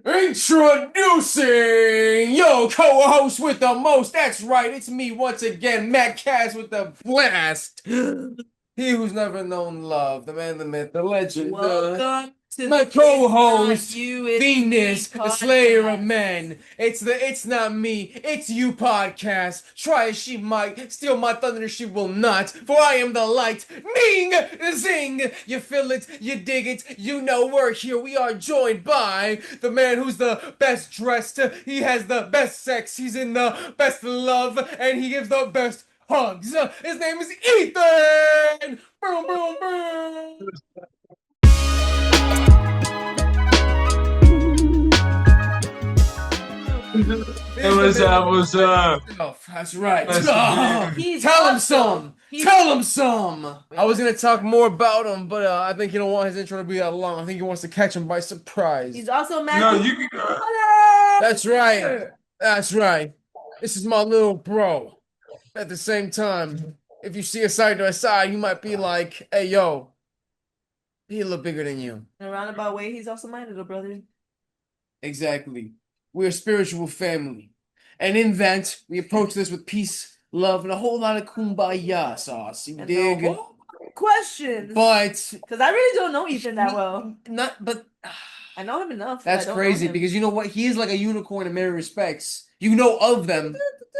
Introducing your co-host with the most. That's right, it's me once again, Matt Cass with the blast. He who's never known love, the man, the myth, the legend. Welcome to My the co-host, It's Not You, It's Venus, Me the Slayer of podcast. Men. It's not me, it's you podcast. Try as she might, steal my thunder she will not. For I am the light, Ming, zing. You feel it, you dig it, you know we're here. We are joined by the man who's the best dressed. He has the best sex. He's in the best love, and he gives the best hugs. His name is Ethan. Boom, boom, boom. It was what's up? That's right. Nice to be He's Tell him awesome. some. He's- Tell him some. I was gonna talk more about him, but I think he don't want his intro to be that long. I think he wants to catch him by surprise. He's also No, Matthew. you can. That's right. That's right. This is my little bro. At the same time, if you see us side by side, you might be like, "Hey, yo, he a little bigger than you." In a roundabout way, he's also my little brother. Exactly. We're a spiritual family. And in that, we approach this with peace, love, and a whole lot of kumbaya sauce. You And dig? no questions. But Because I really don't know Ethan that well. but I know him enough. that's crazy because you know what? He is like a unicorn in many respects. You know of them.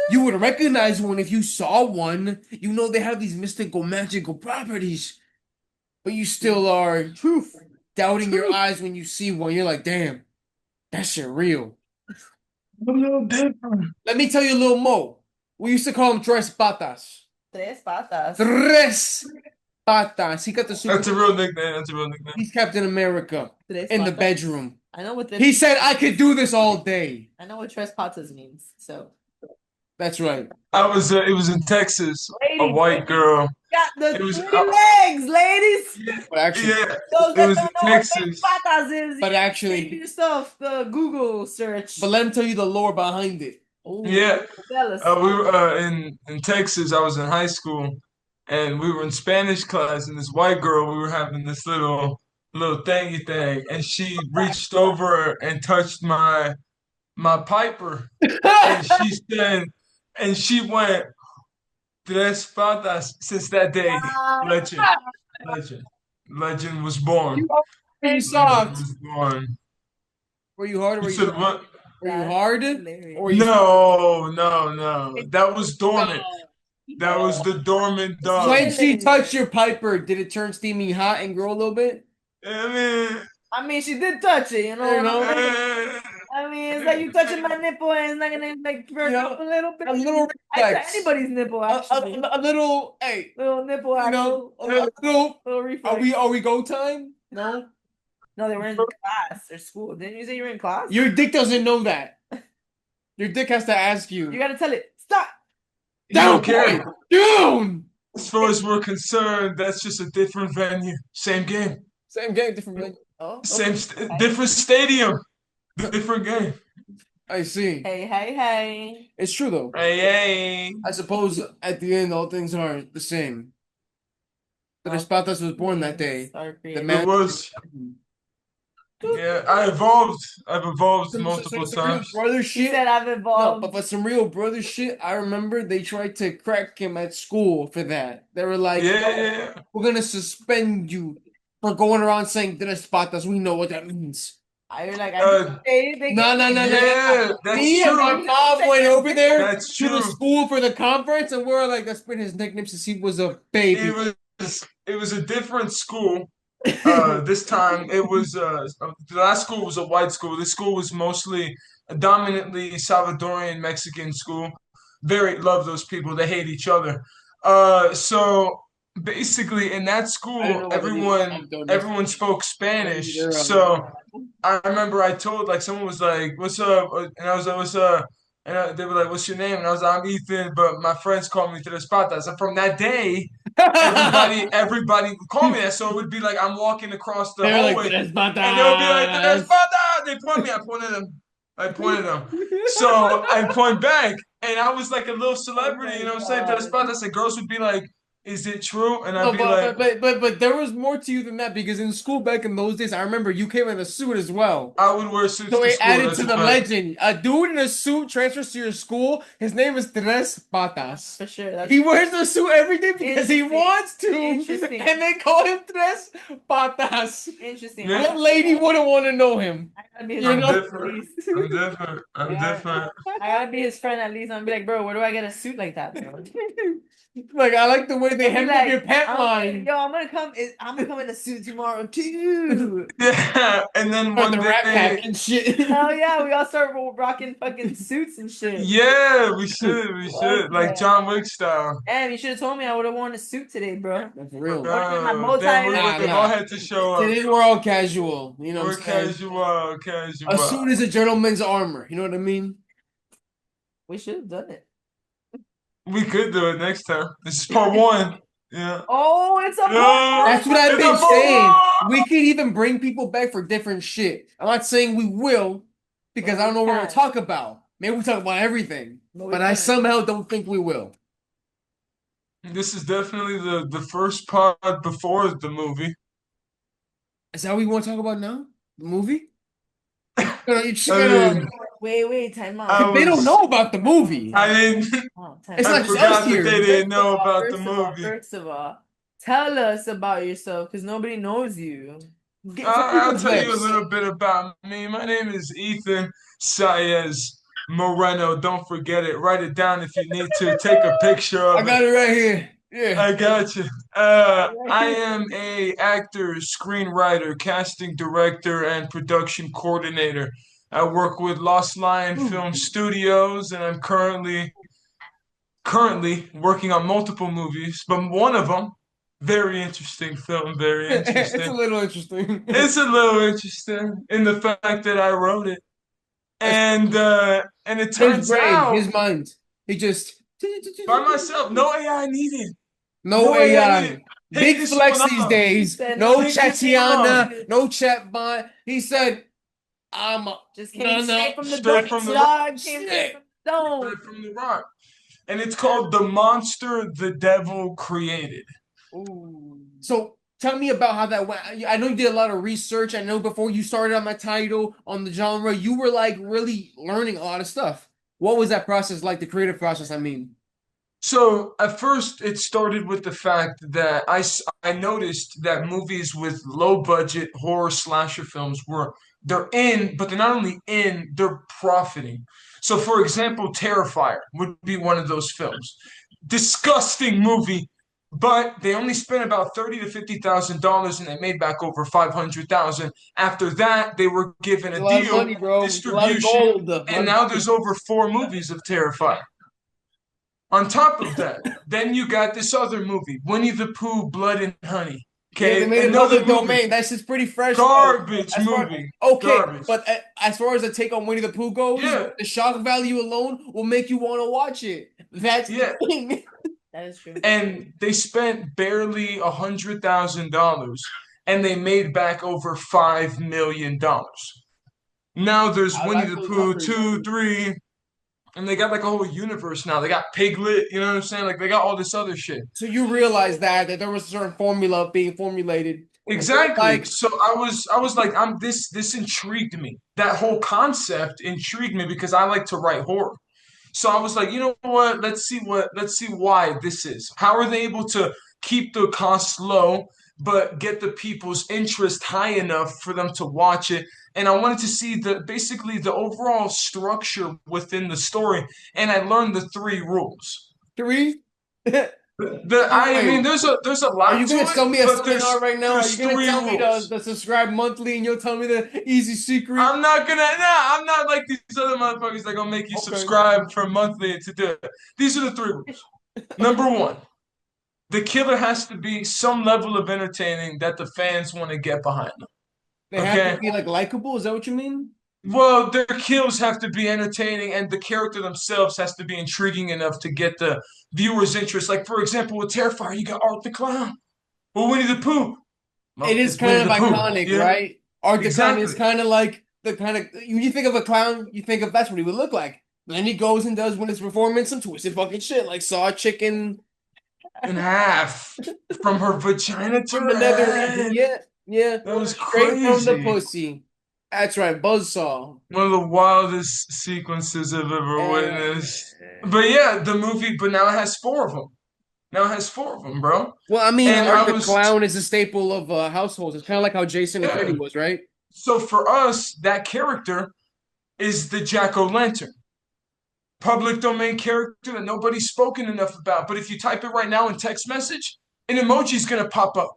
You would recognize one if you saw one. You know they have these mystical, magical properties. But you still are doubting your eyes when you see one. You're like, damn, that shit real. A little different. Let me tell you a little more. We used to call him tres patas. Tres patas. Tres patas. He got the super. That's a real nickname. That's a real nickname. He's Captain America Tres in the patas. bedroom. I know what He said I could do this all day. I know what tres patas means. So That's right. I was. It was in Texas. A Ladies, white girl. got the It was- three legs, ladies. But actually, Yeah, Those it that was don't in know what Texas. tres patas is, but give actually, yourself the Google search. but let him tell you the lore behind it. Ooh, Yeah, tell us. we were in Texas. I was in high school, and we were in Spanish class. And this white girl, we were having this little thingy thing, and she reached over and touched my piper, and she said, and she went. Tres patas since that day. Legend. Legend. Legend was born. Were you Legend soft? was born. Were you hard? Or You were said you, what? were you That's hard? hilarious. Or were you No. That was dormant. That was the dormant dog. when she touched your piper, did it turn steamy hot and grow a little bit? I mean, she did touch it, you know. You know? I mean, it's like you touching my nipple, and it's not gonna like burn Yeah, up a little bit. a little I touch reflex. anybody's nipple, actually. A little, hey, Little nipple you action. know, a little. Little reflex. Are we go time? No. No, they were in class or school. Didn't you say you were in class? Your dick doesn't know that. Your dick has to ask you. You gotta tell it. Stop. You don't care. boy, down. As far as we're concerned, that's just a different venue. Same game. Same game, different game. Oh, Different stadium. Different game. I see. Hey. It's true though. Hey. I suppose at the end, all things are the same. But Espatas was born that day. The man It was. Yeah, I've evolved multiple some real times. brother She shit. said I've No, evolved. but some real brother shit. I remember they tried to crack him at school for that. They were like, Yeah. we're gonna suspend you for going around saying Espatas. We know what that means. I was like, Uh, No. Yeah, that's Me and my true. mom went over there That's to the true. school for the conference, and we're like, that's been his nickname since he was a baby. It was a different school. This time it was the last school was a white school. This school was mostly a dominantly Salvadorian Mexican school. Very love those people. They hate each other. So basically in that I don't know school what everyone spoke Spanish. They're, So I remember I told like someone was like, "What's up?" And I was like, "What's up?" And they were like, "What's your name?" And I was like, "I'm Ethan," but my friends call me Tres Patas. And from that day, everybody called me that. So it would be like I'm walking across the They're like, hallway, Tres and they'll be like, "Tres Patas. Patas." They point me. I pointed them. So I point back, and I was like a little celebrity. You know what I'm saying? Tres Patas. And girls would be like, is it true? And I'd No, be like, but there was more to you than that because in school back in those days, I remember you came in a suit as well. I would wear suits So to it school. added That's to the right. legend. A dude in a suit transfers to your school. His name is Tres Patas. For sure. That's He wears the suit every day because he Interesting. wants to, Interesting. and they call him Tres Patas. interesting. Yeah. What lady wouldn't want to know him? I gotta be his You I'm know? friend at different. least. I'm different. I'm Yeah. different. I gotta be his friend at least. I'm gonna be like, bro, where do I get a suit like that, bro? Like I like the way they He'll be hem up like, your pant line. Yo, I'm gonna come in a suit tomorrow too. Yeah. And then Or one the Rat day, Pack and shit. Hell yeah, we all start rocking fucking suits and shit. yeah, we should. We Fuck should. Like yeah. John Wick style. Damn, you should have told me I would have worn a suit today, bro. For real. My bow tie Damn, and we would have Nah, all nah. had to show up. Today we're all casual. You know We're what I'm saying? casual, A casual. suit is a gentleman's armor. You know what I mean? We should have done it. We could do it next time. This is part one. Yeah. Oh, it's a Yeah. That's what I've It's been a saying. ball. We could even bring people back for different shit. I'm not saying we will, because I don't know what we're gonna talk about. Maybe we talk about everything, but I somehow don't think we will. This is definitely the first part before the movie. Is that what we want to talk about now? The movie? You I mean, Wait, time out. I they don't was- know about the movie. I didn't. Oh, It's I not just forgot us that here. they didn't know First of all, about the movie. First of all, tell us about yourself because nobody knows you. Get I'll some tell you a clips. little bit about me. My name is Ethan Moreno. Don't forget it. Write it down if you need to. Take a picture I of got it. it right here. Yeah. I got you. I am a actor, screenwriter, casting director, and production coordinator. I work with Lost Lion Film Studios, and I'm currently working on multiple movies, but one of them, very interesting film, very It's a interesting. little interesting. It's a little interesting in the fact that I wrote it, and it His turns brain, out his mind. He just by myself, no AI needed. no No AI. needed. Big this flex one these up. days. Said No no. Chatiana, no chatbot. He said, "I'm a Just came No, no. straight from the Straight dog. from the Dog came Shit. straight from the dome. Straight from the rock, and it's called The Monster the Devil Created. Ooh. So tell me about how that went. I know you did a lot of research. I know before you started on the title, on the genre, you were like really learning a lot of stuff. What was that process like, the creative process, I mean? So at first, it started with the fact that I noticed that movies with low budget horror slasher films they're in, but they're not only in, they're profiting. So for example, Terrifier would be one of those films. Disgusting movie, but they only spent about $30,000 to $50,000 and they made back over 500,000. After that, they were given It's a a lot of deal, money, bro. A lot of distribution, gold. and now there's over 4 movies of Terrifier. On top of that, then you got this other movie, Winnie the Pooh, Blood and Honey. Yeah, Okay, they made another another movie, domain. That's just pretty fresh. garbage As far- movie. Okay, Garbage. but as far as the take on Winnie the Pooh goes, Yeah. the shock value alone will make you want to watch it. That's Yeah. the thing. That is true. And they spent barely $100,000, and they made back over $5 million. Now there's I Winnie like the those Pooh numbers. 2, 3, and they got like a whole universe now. They got Piglet, you know what I'm saying? Like they got all this other shit. So you realize that there was a certain formula being formulated. Exactly. Like, So I was like, this intrigued me. That whole concept intrigued me because I like to write horror. So I was like, you know what? Let's see why this is. How are they able to keep the costs low, but get the people's interest high enough for them to watch it? And I wanted to see basically the overall structure within the story. And I learned the 3 rules. 3? I mean, there's a lot Are you to gonna it, sell me a but seminar right now? Are there's you gonna 3 tell me rules. to subscribe monthly and you'll tell me the easy secret? I'm not like these other motherfuckers that gonna make you Okay. subscribe for monthly to do it. These are the 3 rules. Number 1, the killer has to be some level of entertaining that the fans want to get behind them. They have to be like likable. Is that what you mean? Well, their kills have to be entertaining, and the character themselves has to be intriguing enough to get the viewer's interest. Like, for example, with Terrifier, you got Art the Clown. Well, Winnie the Pooh. Well, It is it's Winnie kind of the Pooh, iconic, yeah? right? Art the Clown is Exactly. kind of like the kind of when you think of a clown, you think of that's what he would look like. Then he goes and does when his performance some twisted fucking shit like Saw Chicken. in half from her vagina to From her the nether region. head. Yeah, yeah. That was Straight from the crazy. pussy. That's right, buzzsaw. One of the wildest sequences I've ever Eh. witnessed. But yeah, the movie, but now it has four of them. Now it has four of them, bro. Well, I mean, And I the was, clown is a staple of households. It's kind of like how Jason and Freddy yeah. was, right? So for us, that character is the jack-o'-lantern. Public domain character that nobody's spoken enough about. But if you type it right now in text message, an emoji's gonna pop up.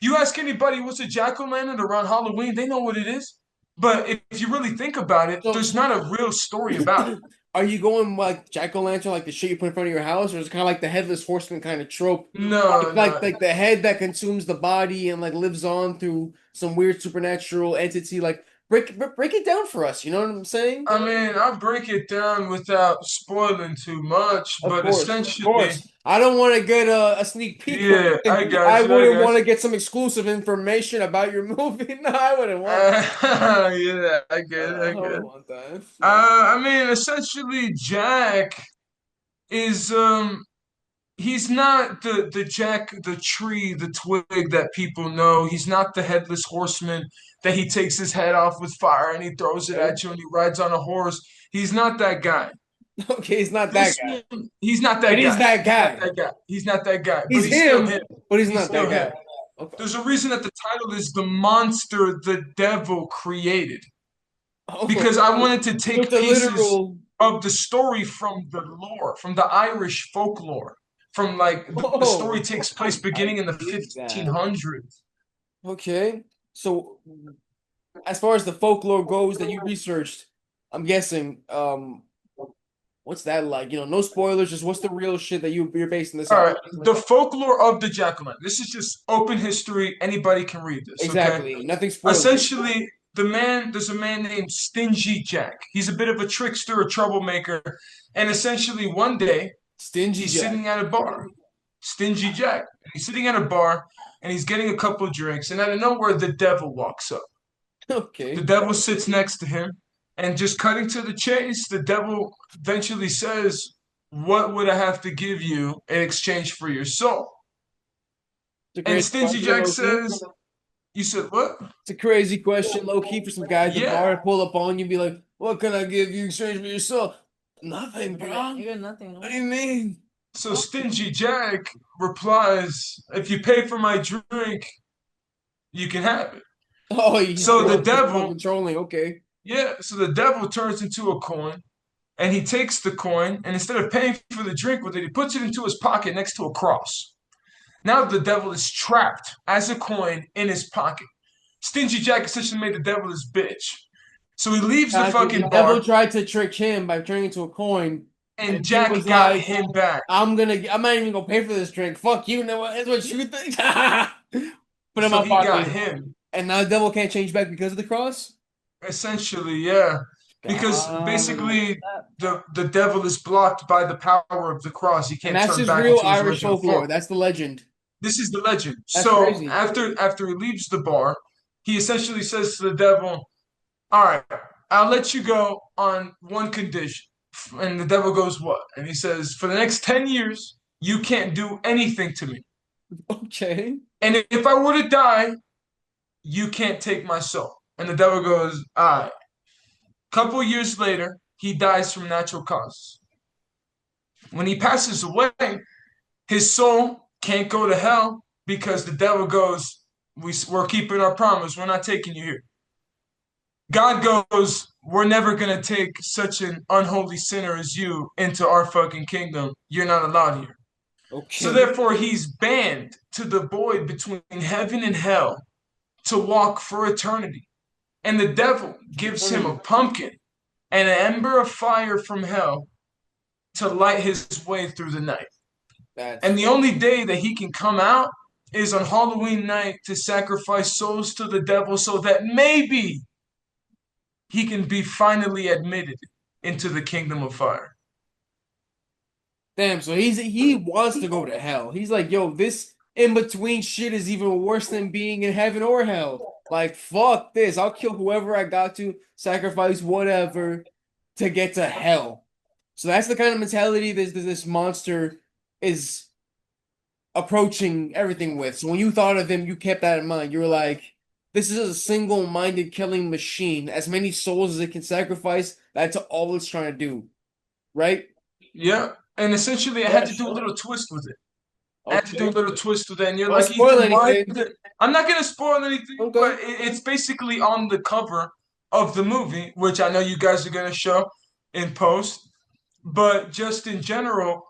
You ask anybody what's a jack-o'-lantern around Halloween, they know what it is. But if you really think about it, So, there's not a real story about it. are you going like jack-o'-lantern, like the shit you put in front of your house, or is it kind of like the headless horseman kind of trope? No, Like, no. like the head that consumes the body and like lives on through some weird supernatural entity. Like break it down for us. You know what I'm saying? I mean, I'll break it down without spoiling too much, Of but course, of essentially, course. I don't want to get a sneak peek or yeah, I anything. got I you, I wouldn't got want you. to get some exclusive information about your movie. No, I wouldn't want. Yeah, I get it, I I get it. wouldn't want that. No. I mean, essentially, Jack is he's not the Jack, the tree, the twig that people know. He's not the headless horseman that he takes his head off with fire and he throws it Okay. at you and he rides on a horse. He's not that guy. Okay, he's not that This guy. one, he's not that But he's guy. that He's not guy. that guy. He's not that guy. But He's he's still him, him. but he's He's not that still him. guy. Okay. There's a reason that the title is the monster the devil created. Oh, Because I wanted to so take it's a pieces literal. of the story from the lore, from the Irish folklore, from like the story Oh, takes place I beginning in the dig that. 1500s. Okay. So as far as the folklore goes that you researched, I'm guessing, what's that like? You know, no spoilers, just what's the real shit that you're basing this All off? right, the folklore of the jack-o'-lantern. This is just open history. Anybody can read this, okay? Exactly. Nothing spoilery. Essentially, there's a man named Stingy Jack. He's a bit of a trickster, a troublemaker, and essentially one day Stingy he's Jack. sitting at a bar. Stingy Jack. He's sitting at a bar and he's getting a couple of drinks, and out of nowhere, the devil walks up. The Okay. devil sits next to him, and just cutting to the chase, the devil eventually says, "What would I have to give you in exchange for your soul?" It's a And crazy Stingy question, Jack low key. says, "You said what?" It's a crazy question, low key, for some guy at the Yeah. bar to pull up on you and be like, "What can I give you in exchange for your soul?" Nothing, bro. You got nothing. What do you mean? So Stingy Jack replies, "If you pay for my drink, you can have it." Oh, he's So the just devil, controlling. Okay. yeah, so the devil turns into a coin and he takes the coin and instead of paying for the drink with it, he puts it into his pocket next to a cross. Now the devil is trapped as a coin in his pocket. Stingy Jack essentially made the devil his bitch. So he leaves the The fucking devil bar tried to trick him by turning into a coin, and and he Jack was got like, him back. I'm not even gonna pay for this drink. Fuck you. Know what? That's what you think. Put it in So my he got pocket. him. And now the devil can't change back because of the cross? Essentially, yeah. Because God. basically the devil is blocked by the power of the cross. He And can't that's turn just back real into his Irish original folklore. form. That's the legend. This is the legend. That's So crazy. after he leaves the bar, he essentially says to the devil, "All right, I'll let you go on one condition." And the devil goes, "What?" And he says, "For the next 10 years, you can't do anything to me. Okay. And if I were to die, you can't take my soul." And the devil goes, "All right." Couple years later, he dies from natural causes. When he passes away, his soul can't go to hell because the devil goes, we're keeping our promise. We're not taking you here. God goes, "We're never going to take such an unholy sinner as you into our fucking kingdom. You're not allowed here." So Okay. therefore, he's banned to the void between heaven and hell to walk for eternity. And the devil gives him a pumpkin and an ember of fire from hell to light his way through the night. That's And the only day that he can come out is on Halloween night to sacrifice souls to the devil so that maybe he can be finally admitted into the kingdom of fire. damn. So he wants to go to hell. He's like, yo, this in between shit is even worse than being in heaven or hell. Like, fuck this. I'll kill whoever I got to, sacrifice whatever to get to hell. So that's the kind of mentality this monster is approaching everything with. So when you thought of him, you kept that in mind. You were like, this is a single-minded killing machine. As many souls as it can sacrifice, that's all it's trying to do. Right? Yeah. And essentially, I had to do a little twist with it. I had to do a Okay. little twist with it. And you're Don't like, spoil Ethan, why? anything. I'm not going to spoil anything, Okay. but it's basically on the cover of the movie, which I know you guys are going to show in post. But just in general,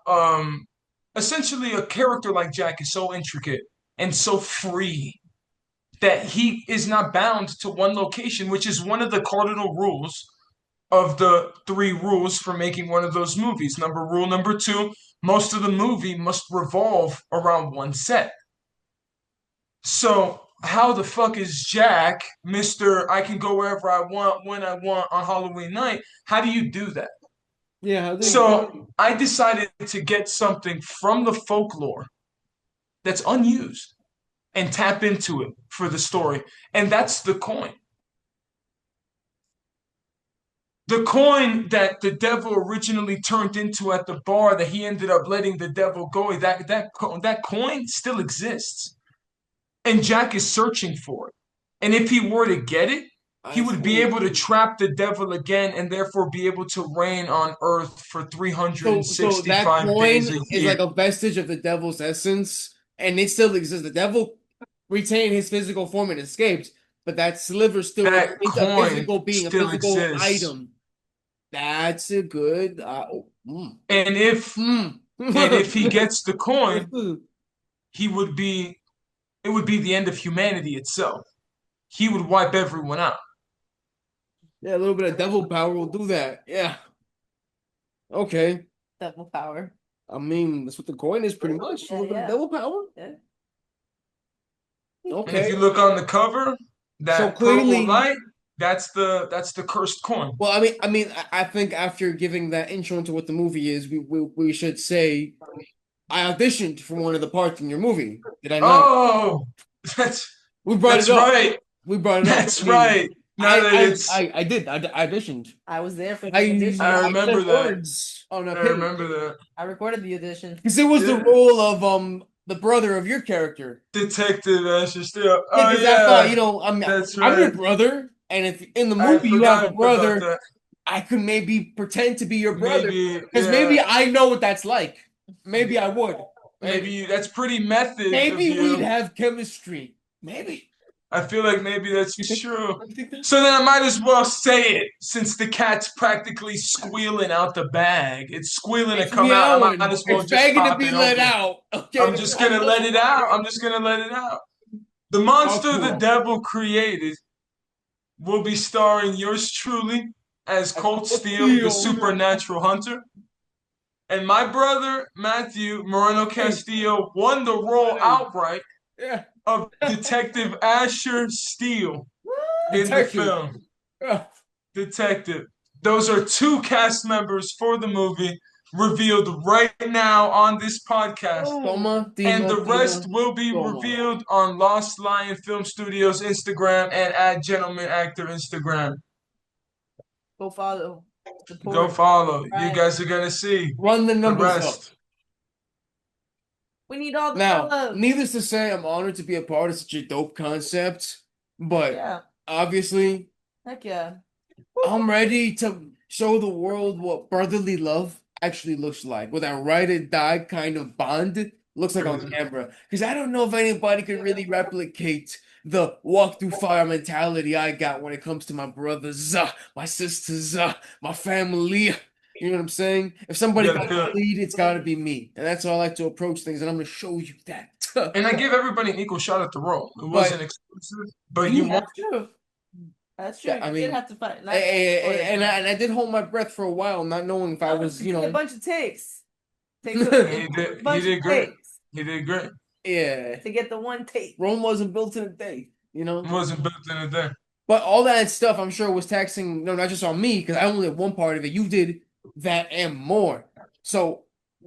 essentially, a character like Jack is so intricate and so free that he is not bound to one location, which is one of the cardinal rules of the three rules for making one of those movies. Rule number two, most of the movie must revolve around one set. So how the fuck is Jack, Mr. I can go wherever I want, when I want on Halloween night? How do you do that? Yeah, how do you So I decided to get something from the folklore that's unused and tap into it for the story. And that's the coin. The coin that the devil originally turned into at the bar that he ended up letting the devil go, that coin still exists. And Jack is searching for it. And if he were to get it, he would be able to trap the devil again and therefore be able to reign on earth for So that 365 coin days a is year. like a vestige of the devil's essence, and it still exists. The devil retained his physical form and escaped, but that sliver still That remains a coin physical being, a still physical exists. item. That's a good. And if Mm. and if he gets the coin, he would be it would be the end of humanity itself. He would wipe everyone out. Yeah, a little bit of devil power will do that. Yeah. Okay. Devil power. I mean, that's what the coin is pretty much. A Yeah, little bit of yeah. devil power. Yeah. And if Okay. you look on the cover, So that clearly, purple light, that's the cursed coin. well, I think after giving that intro into what the movie is, we should say I auditioned for one of the parts in your movie. Did I not? Oh, that's We brought that's it up. right. We brought it up. That's right. Now that it's I did. I auditioned. I was there for the I audition. I remember said that. words on a I page. remember that. I recorded the audition. Because it was the Yeah. role of the brother of your character. Detective Asher Steele. Yeah, Oh because I thought, yeah. That's I'm your right. brother, and if in the I movie you have a forgot about brother, that. I could maybe pretend to be your brother. Maybe Because yeah. maybe I know what that's like. Maybe I would. Maybe that's pretty method of Maybe you. we'd have chemistry. Maybe. I feel like maybe that's You think- true. you think that- So then I might as well say it since the cat's practically squealing out the bag. It's squealing It's to come out. I meowing. might as well It's just begging to pop be it let open. out. Okay. I'm just gonna let it out. I'm just gonna let it out. The monster Oh, the cool. devil created will be starring yours truly as Colt Steele, the supernatural hunter. And my brother, Matthew Moreno Castillo, won the role outright Yeah. of Detective Asher Steele in the Detective. film. Yeah. Detective. Those are two cast members for the movie revealed right now on this podcast. Toma, And Dima, the rest Dima, will be Toma. revealed on Lost Lion Film Studios Instagram and at Gentleman Actor Instagram. Go follow. Support. Go follow. You Right. guys are gonna see Run the the numbers up. rest. We need all the Now, love. needless to say, I'm honored to be a part of such a dope concept, but Yeah. obviously, Heck yeah. I'm ready to show the world what brotherly love actually looks like with that ride or die kind of bond looks like on camera. Because I don't know if anybody can really replicate the walk through fire mentality I got when it comes to my brothers, my sisters, my family. You know what I'm saying? If somebody Yeah, got yeah. to lead, it's got to be me. And that's how I like to approach things, and I'm going to show you that. And I give everybody an equal shot at the role. It wasn't exclusive, but you want That's true. That's true. Yeah, I You mean, did have to fight. and I did hold my breath for a while, not knowing if I was, a bunch of takes. Takes he did. He did great. takes He did great. yeah. to get the one take. Rome wasn't built in a day, you know? It wasn't built in a day. But all that stuff, I'm sure, was taxing, no, not just on me, because I only did one part of it. You did that and more. So,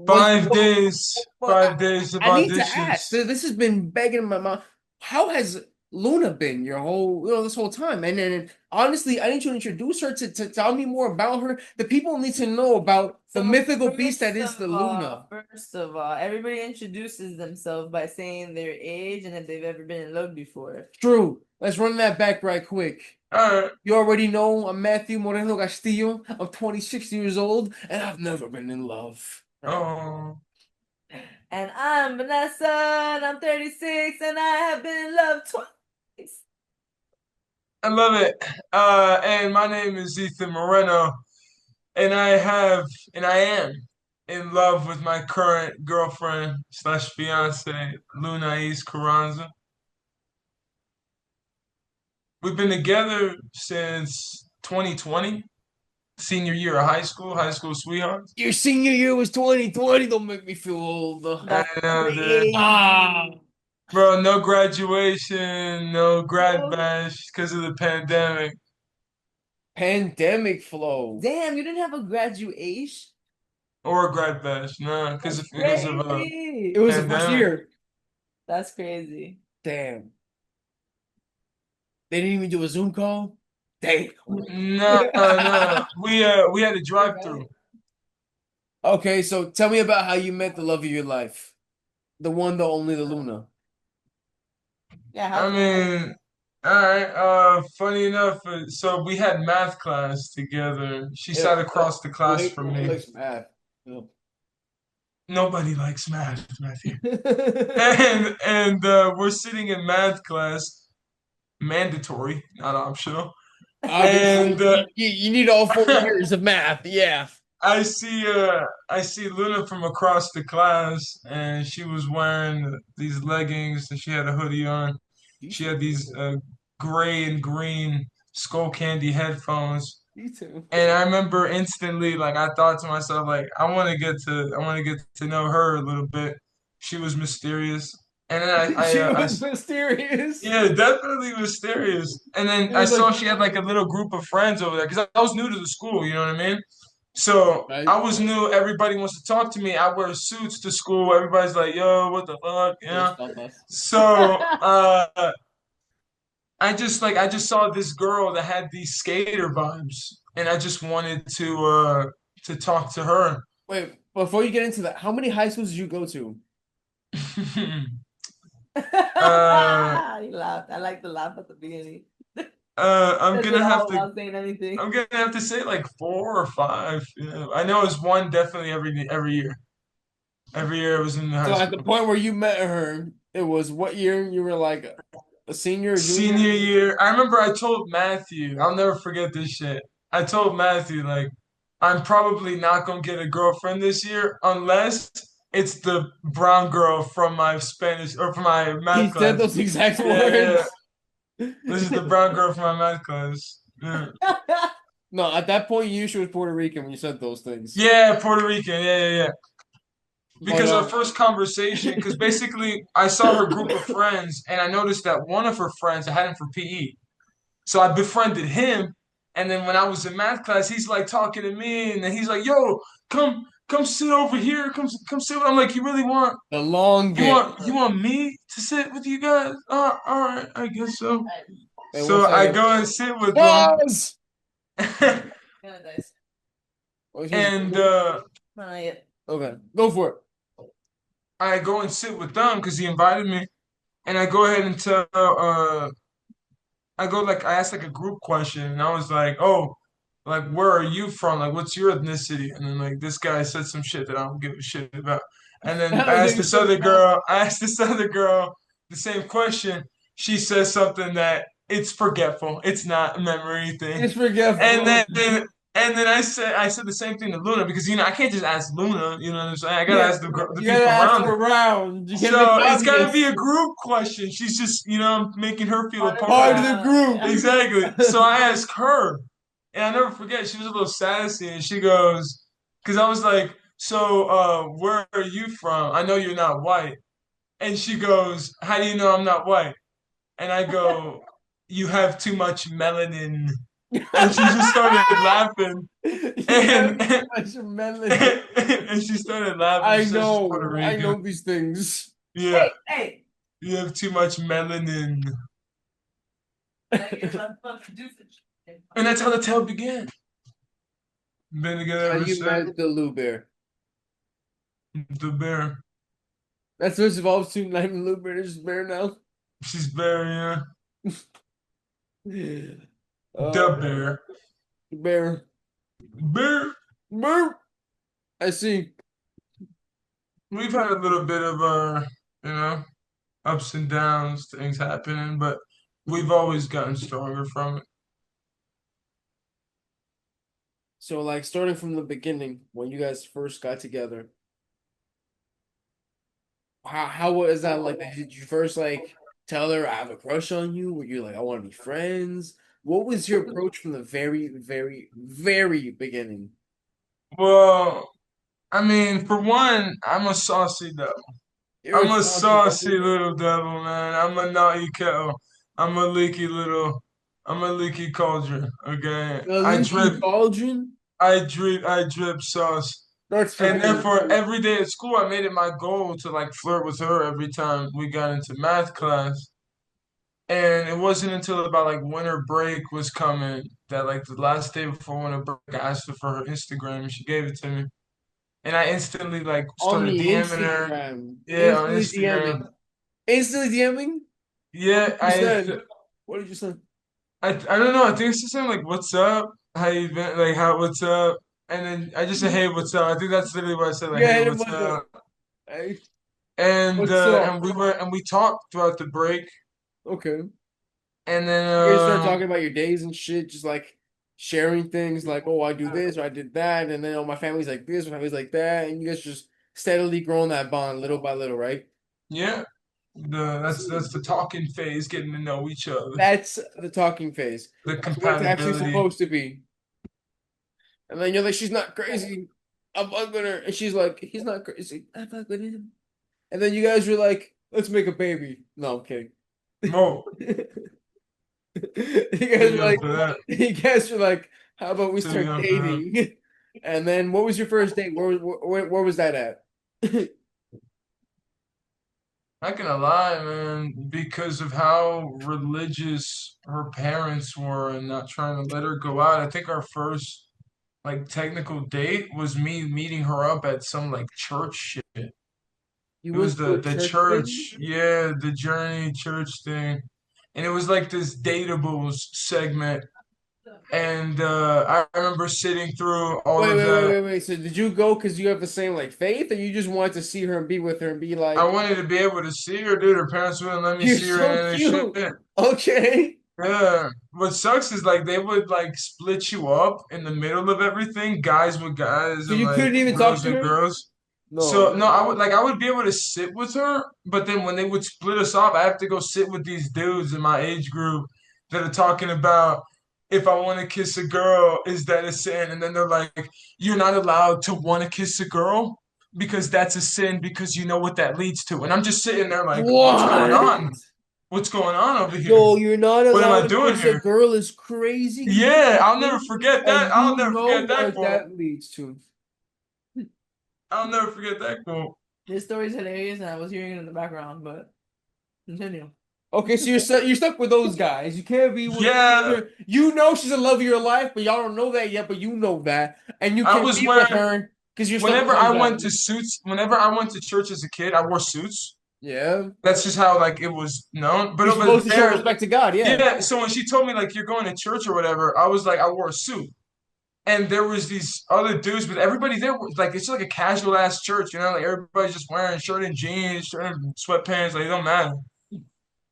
5 days. Well, 5 days of I need to ask. auditions. This has been begging in my mouth. How has Luna been your whole, this whole time? And then honestly, I need you to introduce her to tell me more about her. The people need to know about the So mythical beast that is first the of all- Luna. First of all, everybody introduces themselves by saying their age and if they've ever been in love before. True. Let's run that back right quick. All right. You already know I'm Matthew Moreno Castillo. I'm 26 years old, and I've never been in love. Oh. And I'm Vanessa, and I'm 36, and I have been in love twice. I love it. And my name is Ethan Moreno, and I am in love with my current girlfriend slash fiance, Lunais Carranza. We've been together since 2020, senior year of high school sweethearts. Your senior year was 2020. Don't make me feel old. That's I know, dude. crazy. Ah. Bro, no graduation, no grad bash because of the pandemic. Pandemic flow. Damn, you didn't have a graduation? Or a grad bash, no, because of Crazy. It was the first Pandemic. year. That's crazy. Damn. They didn't even do a Zoom call? Damn. no. We had a drive through. Okay, so tell me about how you met the love of your life. The one, the only, the Luna. Yeah, I mean, all right. Funny enough, so we had math class together. She sat across the class from me. Likes math. Yeah. Nobody likes math, Matthew. And we're sitting in math class, mandatory, not optional. Obviously, And you need all 4 years of math. Yeah. I see Luna from across the class, and she was wearing these leggings, and she had a hoodie on. She had these gray and green skull candy headphones. Me too. And I remember instantly, like I thought to myself, like I want to get to know her a little bit. She was mysterious, and then She was mysterious. yeah, definitely mysterious. And then It I was saw like- she had like a little group of friends over there because I was new to the school. You know what I mean? So Right. I was new. Everybody wants to talk to me. I wear suits to school. Everybody's like, "Yo, what the fuck?" You know. So I just saw this girl that had these skater vibes, and I just wanted to talk to her. Wait, before you get into that, how many high schools did you go to? He laughed. I like the laugh at the beginning. I'm Says gonna it have all to. without saying anything. I'm gonna have to say like 4 or 5. Yeah. I know it's one definitely every year. Every year I was in the So high at the school. point where you met her, it was what year? You were like a senior or junior? Senior year. I remember I told Matthew, I'll never forget this shit. I told Matthew, like, I'm probably not gonna get a girlfriend this year unless it's the brown girl from my Spanish or from my He math said class. those exact Yeah, yeah. words. This is the brown girl from my math class. Yeah, No, at that point, you was Puerto Rican when you said those things. yeah, Puerto Rican. Yeah. Because But, our first conversation, because basically I saw her group of friends and I noticed that one of her friends I had him for PE. So I befriended him, and then when I was in math class, he's like talking to me, and then he's like, "Yo, come sit over here. Come sit." I'm like, "You really want the long game. you want me to sit with you guys? All right, I guess so." Hey, So one I second. go and sit with Pause! them, and Okay, go for it. I go and sit with them because he invited me, and I go ahead and tell I asked like a group question and I was like, "Oh, like where are you from? Like what's your ethnicity?" And then like this guy said some shit that I don't give a shit about. And then I asked this other girl the same question. She says something that it's forgetful. It's not a memory thing. It's forgetful. And then I said the same thing to Luna because I can't just ask Luna, you know what I'm saying? I gotta ask the you people gotta ask around them her. around. You can't So make it's gotta obvious. be a group question. She's just, making her feel a Part part of of it. the group. Exactly. So I asked her, and I never forget, she was a little sassy, and she goes, because I was like, so where are you from? I know you're not white. And she goes, how do you know I'm not white? And I go, you have too much melanin. And she just started laughing. And, and she started laughing. I She said she's know. Puerto I Rican. know these things. Yeah. Hey, You have too much melanin. And that's how the tale began. Been together How ever you since. met the Lou Bear. The bear. That's what it's evolved to. Not even Lou Bear, it's just Bear now. She's bear, yeah. The The bear. Bear. Bear. Bear. I see. We've had a little bit of you know, ups and downs, things happening, but we've always gotten stronger from it. So, like, starting from the beginning, when you guys first got together, how was that like? Did you first like tell her I have a crush on you? Were you like, I want to be friends? What was your approach from the very, very, very beginning? Well, I mean, for one, I'm a saucy devil. You're a I'm a saucy saucy devil. little devil, man. I'm a naughty kettle. I'm a leaky little. I'm a leaky cauldron. Okay, A leaky cauldron? I drip sauce. That's And forbidden. therefore, every day at school, I made it my goal to like flirt with her every time we got into math class. And it wasn't until about like winter break was coming that like the last day before winter break, I asked her for her Instagram and she gave it to me. And I instantly like On started the DMing her. Instagram. Yeah, on Instantly Instagram. DMing. Instantly DMing? Yeah, You said, what did you say? I don't know. I think it's just saying like, "What's up? How you been? Like, how? What's up?" And then I just said, "Hey, what's up?" I think that's literally what I said. Like, Yeah, "Hey, hit him what's with the, up?" hey, And what's up? we talked throughout the break, Okay. and then You guys start talking about your days and shit, just like sharing things like, oh, I do this or I did that, and then oh, my family's like this, my family's like that, and you guys just steadily growing that bond little by little, right? yeah, that's the talking phase, getting to know each other, That's the talking phase. the That's what it's actually compatibility. supposed to be. And then you're like, she's not crazy. I'm fucking her. And she's like, he's not crazy. I fuck with him. And then you guys were like, let's make a baby. No, I'm kidding. Mo, You too guys were young like, for that. you guys were like, how about we Too start young for that. dating? And then what was your first date? Where was that at? Not gonna lie, man, because of how religious her parents were and not trying to let her go out. I think our first like technical date was me meeting her up at some like church shit. You It was went to a the church thing? church, yeah, the Journey church thing. And it was like this dateables segment. And I remember sitting through all Wait, of wait, wait, that. wait, wait. So did you go because you have the same like faith, or you just wanted to see her and be with her and be I like, wanted to be able to see her, dude. Her parents wouldn't let me you're see her so in any shit. cute. Okay. Yeah. What sucks is like they would like split you up in the middle of everything, guys with guys So and you like couldn't even talk girls to and her? girls. No. So no, I would be able to sit with her, but then when they would split us off, I have to go sit with these dudes in my age group that are talking about if I want to kiss a girl, is that a sin? And then they're like, you're not allowed to want to kiss a girl because that's a sin because you know what that leads to. And I'm just sitting there like, what's going What? on? What's going on over here? Yo, you're not What am allowed I to doing kiss a here? girl is crazy because Yeah, I'll never you forget that. and I'll you never know forget that what quote. that leads to. I'll never forget that quote. His story's hilarious, and I was hearing it in the background, but continue. Okay, so you're stuck with those guys. You can't be with Yeah, her. You know she's the love of your life, but y'all don't know that yet. But you know that, and you I can't was be with wearing her because you're stuck with those guys. whenever I went to church as a kid, I wore suits. Yeah, That's just how like it was known. But you're over supposed to show there, respect to God. Yeah. yeah. So when she told me like you're going to church or whatever, I was like I wore a suit. And there was these other dudes, but everybody there was like it's like a casual ass church, you know, like everybody's just wearing shirt and jeans, shirt and sweatpants, like it don't matter.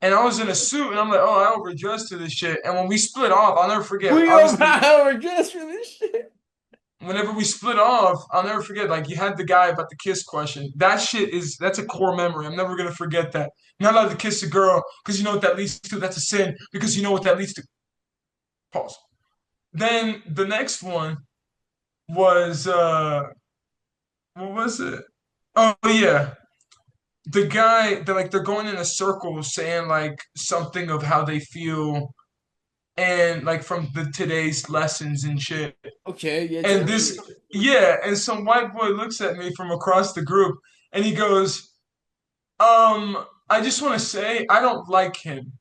And I was in a suit, and I'm like, oh, I overdressed to this shit. And when we split off, I'll never forget. We Obviously, are just for this shit. whenever we split off, I'll never forget. Like you had the guy about the kiss question. That's a core memory. I'm never gonna forget that. You're not allowed to kiss a girl because you know what that leads to. That's a sin because you know what that leads to. Pause. Then the next one was what was it? Oh yeah, the guy that like they're going in a circle saying like something of how they feel and like from the today's lessons and shit. Okay, yeah, And tell this, me. yeah, and some white boy looks at me from across the group and he goes, I just want to say I don't like him.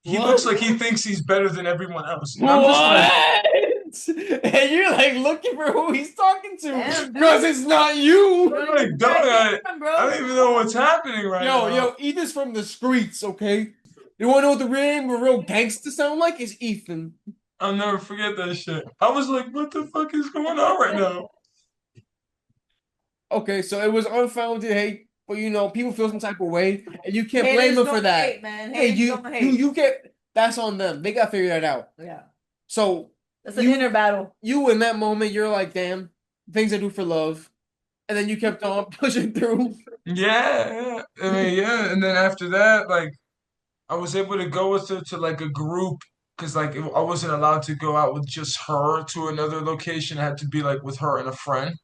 he looks What? like he thinks he's better than everyone else. And I'm just like, What? And you're like looking for who he's talking to Damn, dude. because it's not you. I'm like, dog, I don't even know what's happening right now. Yo, Ethan's from the streets, okay? You wanna know what the name of a real gangster sound like? It's Ethan. I'll never forget that shit. I was like, what the fuck is going on right now? Okay, so it was unfounded hate, but people feel some type of way, and you can't blame Haters them for gonna that. hate, man. Hey, Haters gonna hate. you get that's on them. They gotta figure that out. Yeah, So that's an inner battle. you in that moment, you're like, damn, things I do for love, and then you kept on pushing through. Yeah. I mean, yeah. And then after that, like, I was able to go with her to like a group because like I wasn't allowed to go out with just her to another location. I had to be like with her and a friend.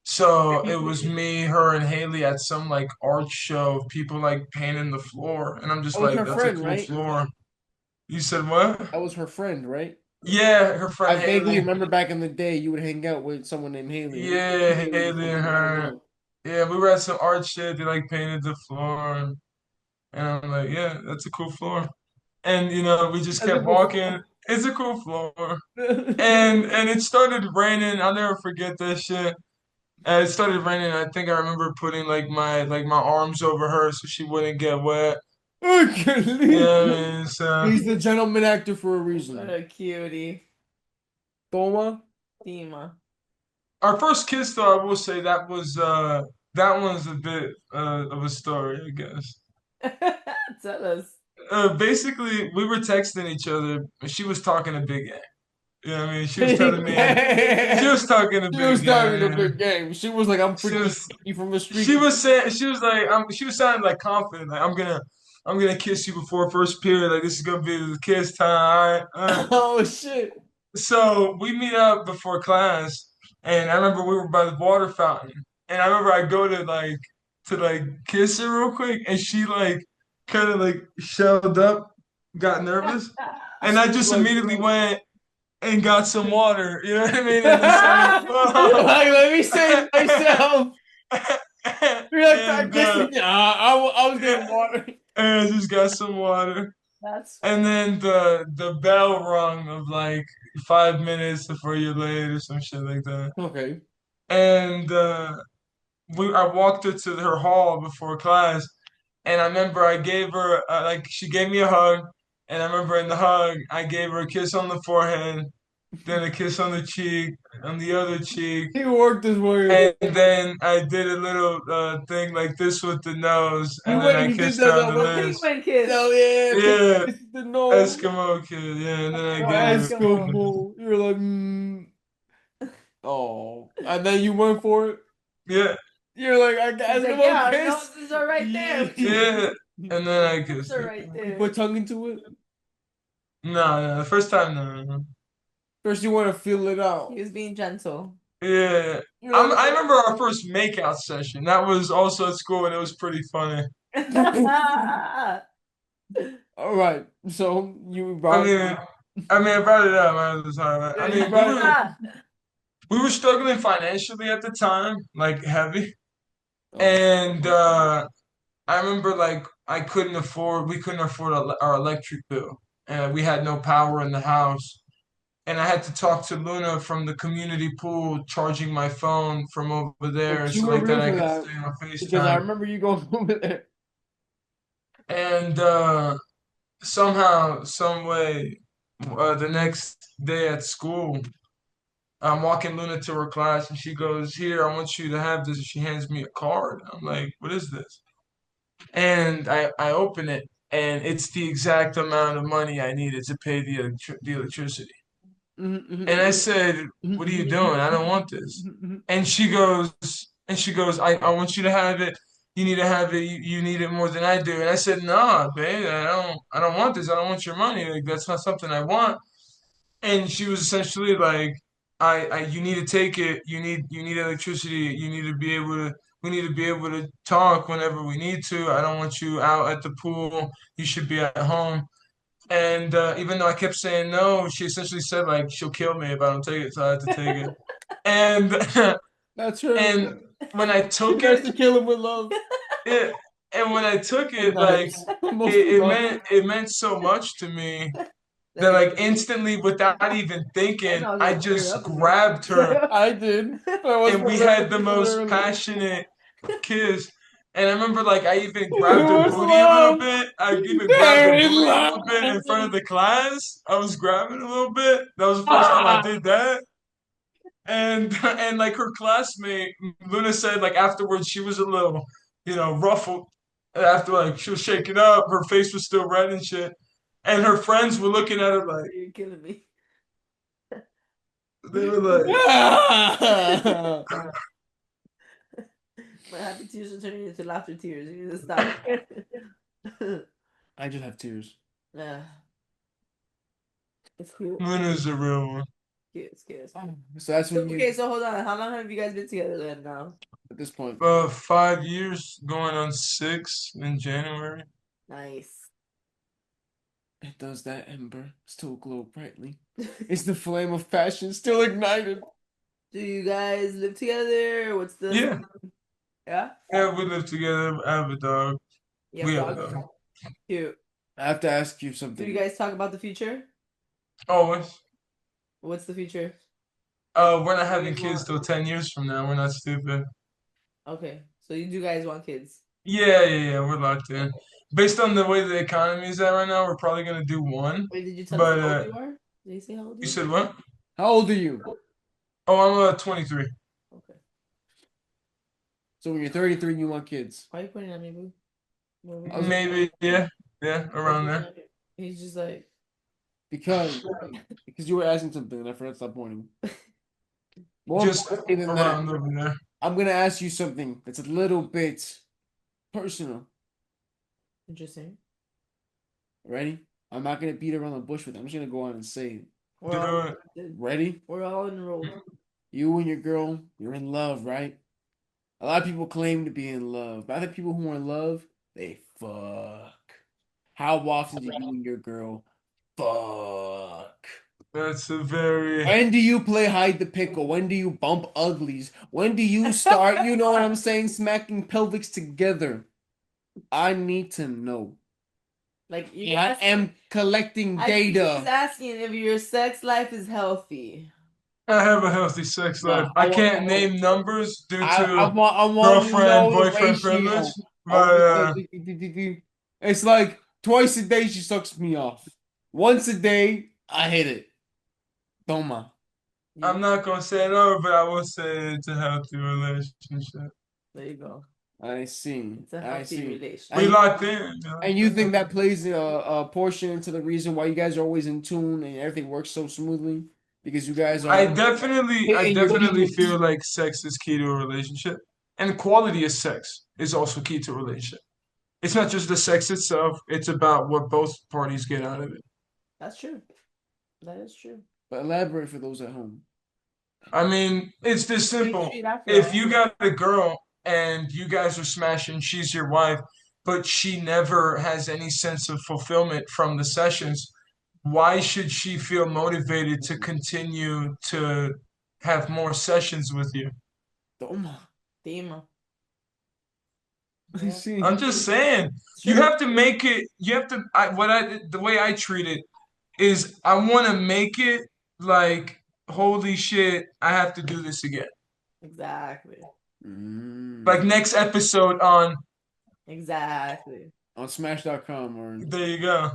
So it was me, her, and Haley at some like art show of people like painting the floor, and I'm just I was like, her that's a friend, cool right? floor. You said what? I was her friend, right? Yeah, her I friend vaguely Haley. remember back in the day you would hang out with someone named Haley. Yeah, Haley was Haley and I don't her. know. Yeah, we were at some art shit. They like painted the floor, and I'm like, yeah, that's a cool floor. And we just That's a kept cool walking. It's a cool floor. And it started raining. I'll never forget this shit. It started raining. I think I remember putting like my arms over her so she wouldn't get wet. Yeah, I mean, so He's the gentleman actor for a What reason. a cutie. Toma? Dima. our first kiss, though, I will say that one's a bit of a story, I guess. Tell us. Basically, we were texting each other, and she was talking to Big Gang. You know what I mean? She was Big telling me she game. was talking to She Big was talking to Gang. big game. She was like, I'm She freaking was you from the street. she was saying she was like she was sounding like confident, like I'm gonna kiss you before first period, like this is gonna be the kiss time. All right. Oh shit. So we meet up before class, and I remember we were by the water fountain, and I remember I go to kiss her real quick, and she like kind of like shelled up, got nervous, and I just immediately went and got some water. You know what I mean? And just Like, let me save myself. You're like, and, kissing. I was getting water. and I just got some water. That's And then the bell rung of like 5 minutes before you're late or some shit like that. Okay. And I walked her to her hall before class, and I remember I gave her like she gave me a hug, and I remember in the hug I gave her a kiss on the forehead, then a kiss on the cheek, on the other cheek, He worked his way. and then I did a little thing like this with the nose, and then I You did kissed her that on the though. lips. penguin kiss. Hell yeah. Yeah, This is the nose. Eskimo kid, yeah, and then I Oh, gave her. Eskimo. You're like, oh. And then you went for it. Yeah, You're like, I got He's like, Eskimo yeah, our kiss. noses are right there. yeah, and then I kissed Noses are her. right You there. put tongue into it. No, the first time, no. First, you want to feel it out. He was being gentle. Yeah, You're like, I remember our first makeout session. That was also at school, and it was pretty funny. all right. So you I brought. mean, I brought it up. I was talking about. I Yeah, you mean, brought it up. we were struggling financially at the time, like heavy, Oh. and I remember like we couldn't afford our electric bill, and we had no power in the house. And I had to talk to Luna from the community pool, charging my phone from over there, But and you so were like that real I for could that stay on because I FaceTime. remember you going over there. And somehow, some way, the next day at school, I'm walking Luna to her class, and she goes, "Here, I want you to have this." And she hands me a card. I'm like, "What is this?" And I open it, and it's the exact amount of money I needed to pay the electricity. And I said, "What are you doing? I don't want this." And she goes, I want you to have it. You need to have it. You need it more than I do. And I said, "Nah, babe, I don't want this. I don't want your money. Like that's not something I want." And she was essentially like, you need to take it. You need electricity. You need to be able to, we need to be able to talk whenever we need to. I don't want you out at the pool. You should be at home." And even though I kept saying no, she essentially said like she'll kill me if I don't take it, so I had to take it. And That's her. and when I She took tries it, to kill him with love. it And when I took it, like Nice. Most it rough. meant so much to me that Like, like instantly without even I thinking, know I was I gonna tear just up a bit. grabbed her I did. But I was and we prepared had for the this most literally. passionate kiss. And I remember like I even grabbed her It was booty a little love. bit. I even grabbed her There is booty a little bit in front of love. the class. I was grabbing a little bit. That was the first time I did that. And like her classmate Luna said like afterwards she was a little, ruffled after like she was shaking up, her face was still red and shit. And her friends were looking at her like You're killing me. they were like My happy tears are turning into laughter tears. You need to stop. I just have tears. Yeah. It's cute. Luna's a real one. Cute. It's cute. So that's when you Okay, so hold on. How long have you guys been together then now? at this point. 5 years going on 6 in January. Nice. It does that ember still glow brightly. Is the flame of passion still ignited? Do you guys live together? What's the Yeah. Yeah? Yeah, we live together. I have a dog. You We have have a dogs? dog. Cute. I have to ask you Do something. you guys talk about the future? Always. What's the future? We're not having kids till 10 years from now. We're not stupid. Okay. So you do guys want kids? Yeah, we're locked in. Based on the way the economy is at right now, we're probably gonna do one. Wait, did you tell us But how old you are? Did you say how old you you said what? How old are you? Oh, I'm 23. are? Okay. So when you're 33, you want kids. Why are you pointing at me, boo? I was- Maybe, yeah, around there. He's just like, Because you were asking something and I forgot to stop pointing. More Just importantly than that, around over there. I'm gonna ask you something that's a little bit personal. interesting. Ready? I'm not gonna beat around the bush with it. I'm just gonna go on and say it. We're all, Ready? we're all enrolled. You and your girl, you're in love, right? A lot of people claim to be in love, but other people who are in love, they fuck. How often do you and your girl fuck? That's a very. When do you play hide the pickle? When do you bump uglies? When do you start, you know what I'm saying, smacking pelvics together? I need to know. Like you I am collecting I think data. he's asking if your sex life is healthy. I have a healthy sex life. I I can't name numbers due to I want you to girlfriend, know the boyfriend ratio. privilege, but It's like twice a day she sucks me off. Once a day, I hit it. Toma. I'm not gonna say no, but I will say it's a healthy relationship. There you go. I see. It's a I healthy see. relationship. We And, locked in. and you think that plays a portion into the reason why you guys are always in tune and everything works so smoothly? Because you guys are I hitting your definitely limits. feel like sex is key to a relationship, and quality of sex is also key to a relationship. It's not just the sex itself; it's about what both parties get out of it. That's true. That is true. But elaborate for those at home. I mean, it's this simple. If you got a girl and you guys are smashing, she's your wife, but she never has any sense of fulfillment from the sessions, why should she feel motivated to continue to have more sessions with you? Toma. Thema. I see. I'm just saying, you have to make it, you have to, the way I treat it is I want to make it like, holy shit, I have to do this again. Exactly. Like next episode on, Exactly. On Smash.com or there you go.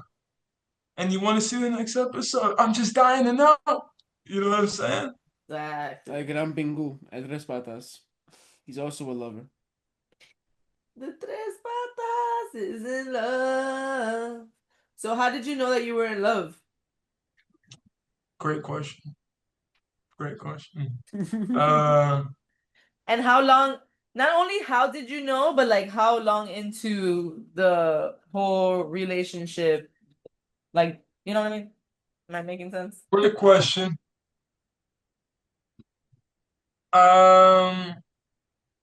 And you want to see the next episode? I'm just dying to know. You know what I'm saying? Exactly. like Gran Pingu, El Tres Patas. He's also a lover. The Tres Patas is in love. So how did you know that you were in love? Great question. Great question. And how long, not only how did you know, but like how long into the whole relationship, like, you know what I mean? Am I making sense? Great question. Um,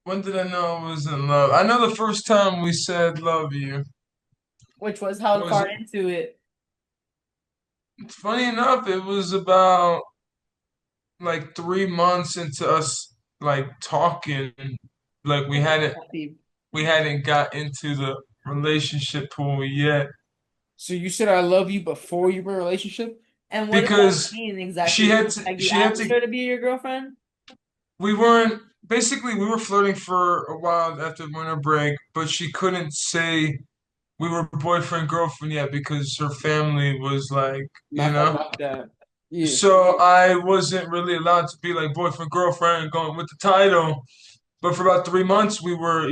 when did I know I was in love? I know the first time we said love you. Which was how Was far it- into it? Funny enough, it was about like 3 months into us like talking. Like we had it. Deep. we hadn't got into the relationship pool yet So you said I love you before you were in a relationship? And what does that because mean she exactly? had to, Like you she had asked to her to be your girlfriend? we weren't basically we were flirting for a while after winter break, but she couldn't say we were boyfriend girlfriend yet because her family was like, you Not gonna know. like that. Yeah. So I wasn't really allowed to be like boyfriend girlfriend going with the title. But for about 3 months we were,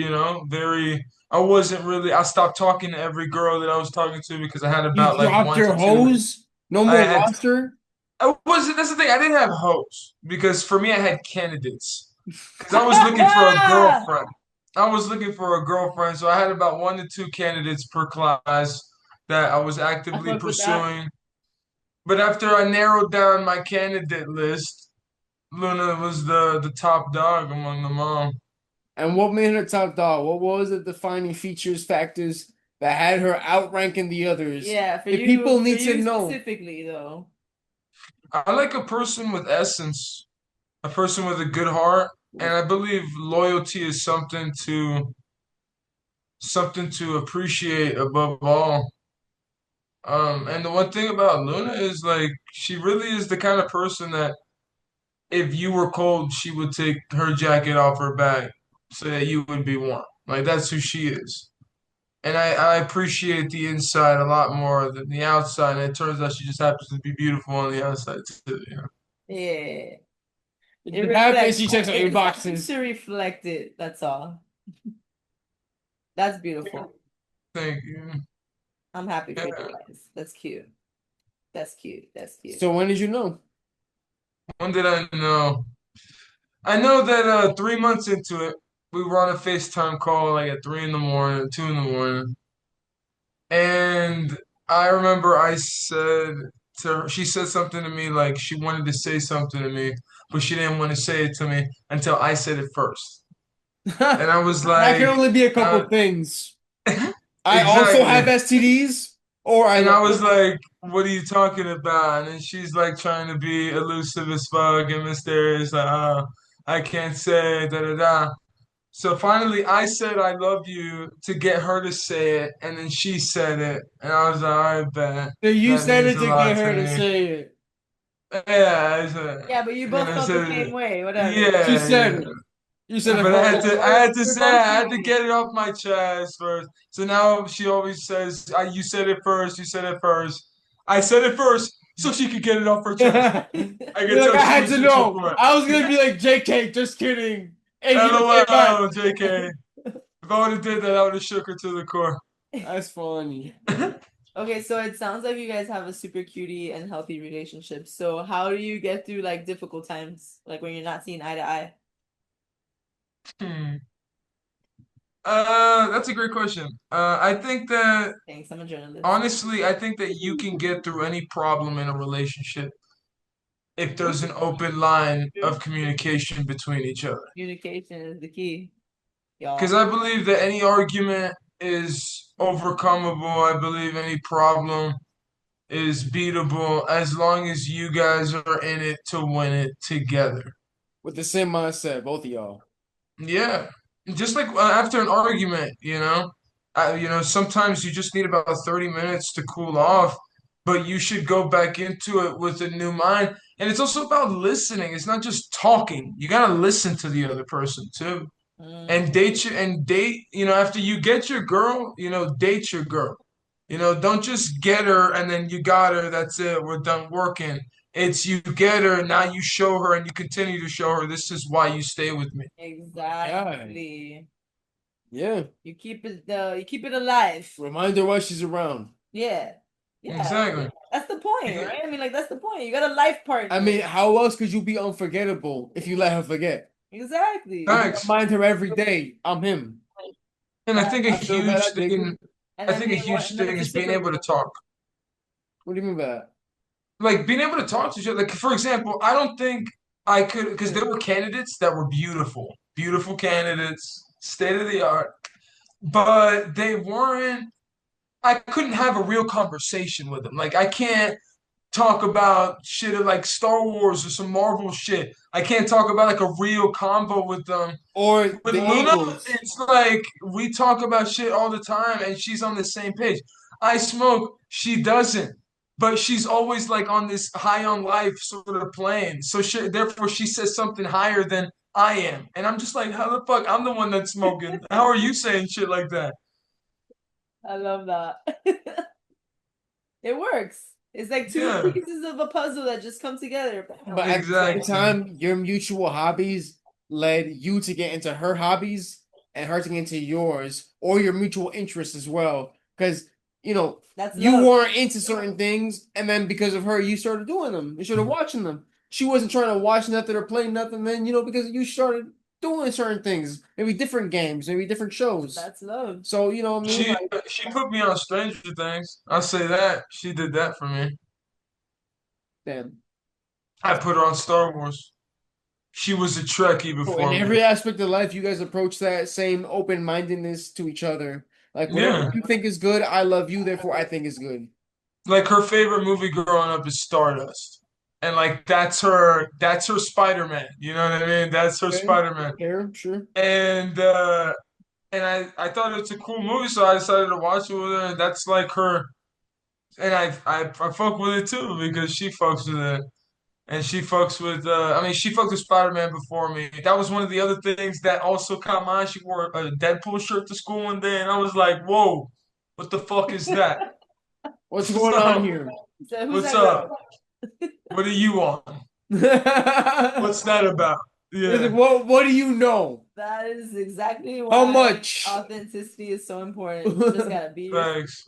very I wasn't really I stopped talking to every girl that I was talking to because I had You about like dropped one to your two. hose? No I more had roster? I wasn't that's the thing, I didn't have hoes because for me I had candidates. Because I was looking for a girlfriend. I was looking for a girlfriend, so I had about one to two candidates per class that I was I actively fuck with that. pursuing. But after I narrowed down my candidate list, Luna was the top dog among them all. And what made her top dog? What was the defining features, factors that had her outranking the others? Yeah, The people for need to you know. specifically though. I like a person with essence, a person with a good heart, and I believe loyalty is something to appreciate above all. And the one thing about Luna is like she really is the kind of person that if you were cold, she would take her jacket off her back so that you would be warm. Like that's who she is. And I appreciate the inside a lot more than the outside. And it turns out she just happens to be beautiful on the outside too. Yeah. It happens, she checks out your It happens boxes. to reflect it, that's all. That's beautiful. Thank you. I'm happy for you Yeah. guys. That's cute. That's cute. That's cute. So when did you know? When did I know? I know that 3 months into it, we were on a FaceTime call like at 3 in the morning, 2 in the morning. And I remember I said to her, she said something to me like she wanted to say something to me, but she didn't want to say it to me until I said it first. And I was That can like, only be a couple uh, things. I also exactly. have STDs, or I And I love was you. like, what are you talking about? And then she's like trying to be elusive as fuck and mysterious, like, I can't say, da da da. So finally, I said I love you to get her to say it, and then she said it, and I was like, all right, bet So you that said means it a to get lot to her to me. say it. Yeah, I said, Yeah, but you and then both I felt the said, same way. Whatever. She yeah, said yeah. it. You said it But I had first. to, I had to You're say, both I had to feeling get it off my chest first. So now she always says, "You said it first. You said it first." I said it first, so she could get it off her chest. I You're could like, tell I she had was to itching know. for it. I was gonna be like, JK, just kidding. And you say it back. LOL, JK. If I would have did that, I would have shook her to the core. That's funny. Okay, so it sounds like you guys have a super cutie and healthy relationship. So how do you get through like difficult times, like when you're not seeing eye to eye? Hmm. That's a great question. I think that Thanks, I'm a journalist. honestly, I think that you can get through any problem in a relationship if there's an open line of communication between each other. Communication is the key, Because y'all. I believe that any argument is overcomable. I believe any problem is beatable as long as you guys are in it to win it together. With the same mindset, both of y'all. Yeah. Just like after an argument, sometimes you just need about 30 minutes to cool off, but you should go back into it with a new mind. And it's also about listening. It's not just talking. You got to listen to the other person too. Mm, And date, after you get your girl, date your girl. Don't just get her and then you got her, that's it, we're done working. It's you get her, now you show her and you continue to show her this is why you stay with me. Yeah. exactly. Yeah. You keep it alive. Remind her why she's around. Yeah. Yeah. Exactly. That's the point, right? I mean, like that's the point. You got a life partner. I mean, how else could you be unforgettable if you let her forget? Exactly. If you Thanks. remind her every day, I'm him. And I think a I feel huge better, Jacob. thing, And I I think a mean, huge and then thing it's is being able to reciprocal. talk. What do you mean by that? Like being able to talk to each other. Like for example, I don't think I could because there were candidates that were beautiful, beautiful candidates, state of the art, but they weren't. I couldn't have a real conversation with them. Like I can't. talk about shit like Star Wars or some Marvel shit. I can't talk about like a real combo with them. Or With the Luna, Eagles. it's like we talk about shit all the time and she's on the same page. I smoke, she doesn't. But she's always like on this high on life sort of plane. So therefore she says something higher than I am. And I'm just like, how the fuck? I'm the one that's smoking. How are you saying shit like that? I love that. It works. It's like two Yeah, pieces of a puzzle that just come together. But at the same exactly. time, your mutual hobbies led you to get into her hobbies and her to get into yours, or your mutual interests as well. Because That's you love. weren't into certain things, and then because of her, you started doing them. You started watching them. She wasn't trying to watch nothing or play nothing. Then because you started doing certain things, maybe different games, maybe different shows. That's love. So you know what I mean? She Like, she put me on Stranger Things. I'll say that. She did that for me. damn. I put her on Star Wars. She was a Trekkie So in before me. every aspect of life, you guys approach that same open-mindedness to each other. Like whatever Yeah. you think is good, I love you, therefore I think is good. Like her favorite movie growing up is Stardust. And like that's her Spider-Man. You know what I mean? That's her Okay, Spider-Man. fair, sure. And I thought it's a cool movie, so I decided to watch it with her, and that's like her and I fuck with it too because she fucks with it. And she fucks with I mean she fucked with Spider-Man before me. That was one of the other things that also caught my eye. She wore a Deadpool shirt to school one day and I was like, whoa, what the fuck is that? What's going on So, here? So who's what's that up? girl? What are you on? What's It's that about? like, Yeah. what do you know? That is exactly How why much? authenticity is so important. You just gotta be yourself. Thanks.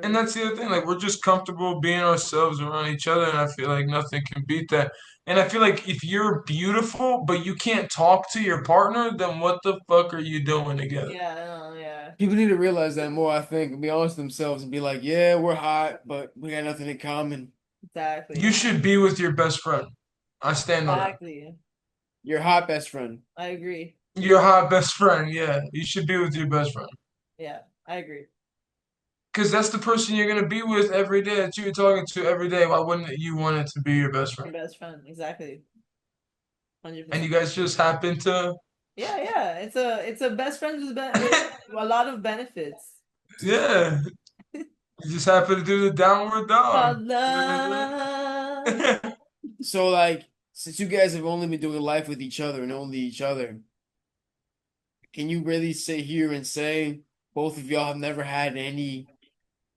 And that's the other thing, like we're just comfortable being ourselves around each other, and I feel like nothing can beat that. And I feel like if you're beautiful but you can't talk to your partner, then what the fuck are you doing together? Yeah, I know, yeah. People need to realize that more, I think, and be honest with themselves and be like, yeah, we're hot, but we got nothing in common. Exactly. You should be with your best friend. I stand on that. Exactly. Your hot best friend. I agree. Your hot best friend, yeah. You should be with your best friend. Yeah, I agree. Because that's the person you're gonna be with every day that you're talking to every day. Why wouldn't you want it to be your best Your friend? best friend, exactly. And you 100%. guys just happen to, Yeah, yeah. It's a best friend with a lot of benefits. yeah. You just happen to do the downward dog. Called love. So, like, since you guys have only been doing life with each other and only each other, can you really sit here and say both of y'all have never had any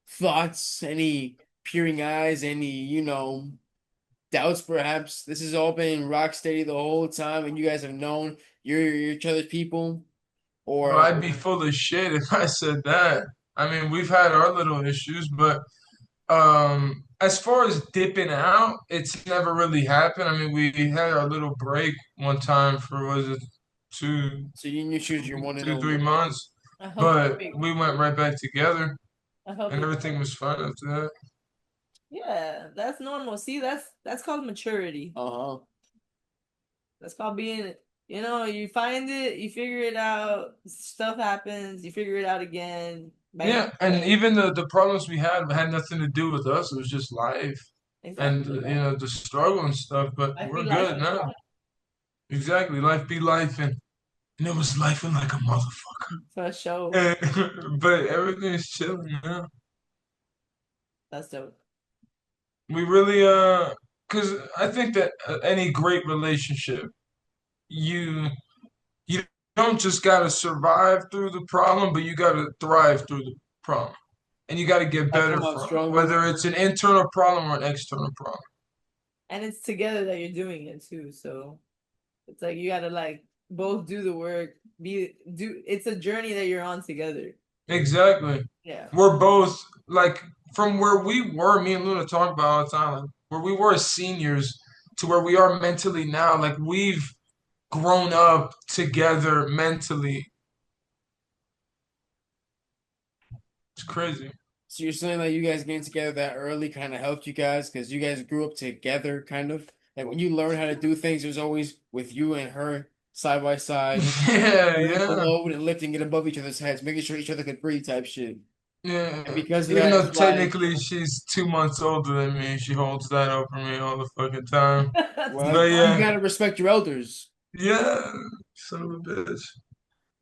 thoughts, any peering eyes, any, doubts perhaps? This has all been rock steady the whole time and you guys have known you're each other's people? Bro, Or I'd be full of shit if I said that. I mean, we've had our little issues, but as far as dipping out, it's never really happened. I mean, we had our little break one time for was it two, so you knew she was your one and two, three only. months, I hope but we went right back together, I hope and everything was fine after that. Yeah, that's normal. See, that's called maturity. Uh-huh. That's called being, you find it, you figure it out, stuff happens, you figure it out again. Yeah, and even the problems we had nothing to do with us. It was just life and Exactly. the struggle and stuff. But Life we're be life. good now. Exactly, life be life, and it was life in like a motherfucker. For sure. But everything's chilling now. That's dope. We really because I think that any great relationship, you you don't just gotta survive through the problem, but you gotta thrive through the problem, and you gotta get Like better come out from it, stronger. whether it's an internal problem or an external problem. And it's together that you're doing it too. So it's like you gotta like both do the work, it's a journey that you're on together. Exactly. Yeah. We're both like from where we were, me and Luna talk about all the time, like, where we were as seniors to where we are mentally now. Like we've grown up together mentally. It's crazy. So you're saying that you guys getting together that early kind of helped you guys because you guys grew up together, kind of like when you learn how to do things, it was always with you and her side by side, Yeah, sharing the yeah. load and lifting it above each other's heads, making sure each other could breathe, type shit. Yeah. And because of Even that, though it's like, technically she's 2 months older than me, she holds that over me all the fucking time. well, But you yeah, gotta respect your elders. yeah, son of a bitch.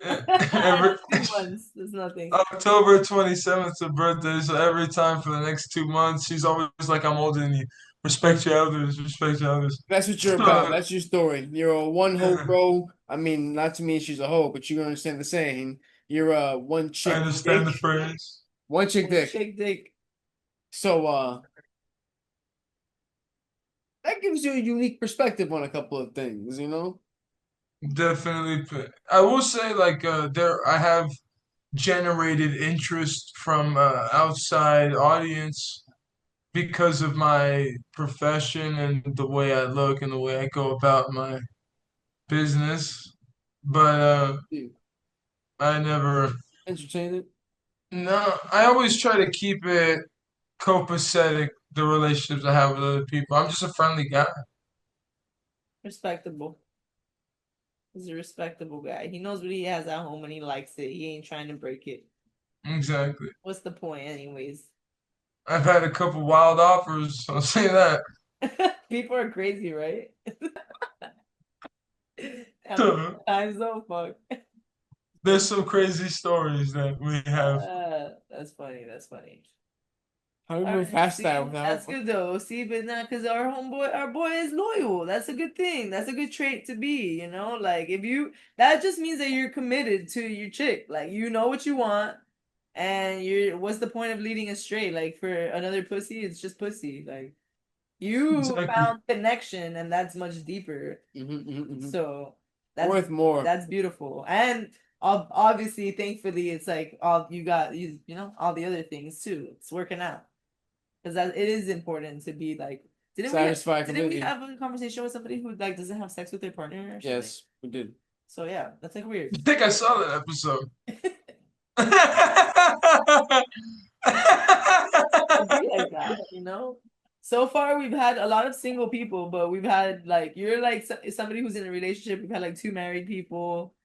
Yeah. Every That's 2 months. That's nothing. October 27th is her birthday, so every time for the next 2 months, she's always like, "I'm older than you. Respect your elders. Respect your elders." That's what you're about. That's your story. You're a one hoe bro. I mean, not to mean she's a hoe, but you understand the saying. You're a one I chick understand the dick. phrase. One chick dick. Shake dick. So that gives you a unique perspective on a couple of things, you know? Definitely. I will say, like, I have generated interest from outside audience because of my profession and the way I look and the way I go about my business. But Dude, I never. entertain it. No, I always try to keep it copacetic, the relationships I have with other people. I'm just a friendly guy. Respectable. He's a respectable guy. He knows what he has at home and he likes it. He ain't trying to break it. Exactly. What's the point, anyways? I've had a couple wild offers, I'll say that. People are crazy, right? Time's so fuck. There's some crazy stories that we have. That's funny. That's funny. How do we All move right, past see, that without that's good though. See, but not because our boy is loyal. That's a good thing. That's a good trait to be. You know, like if you, that just means that you're committed to your chick. Like you know what you want, and you're. What's the point of leading astray? Like for another pussy, it's just pussy. Like you Exactly. found connection, and that's much deeper. So that's worth more. That's beautiful, and obviously, thankfully, it's like all you got. You know all the other things too. It's working out. Because it is important to be like, Satisfied didn't we completely. have a conversation with somebody who like doesn't have sex with their partner or something? Yes, we did. So yeah, that's like weird. I think I saw that episode. It'd be like that, you know. So far, we've had a lot of single people, but we've had like you're like somebody who's in a relationship. We've had like 2 married people.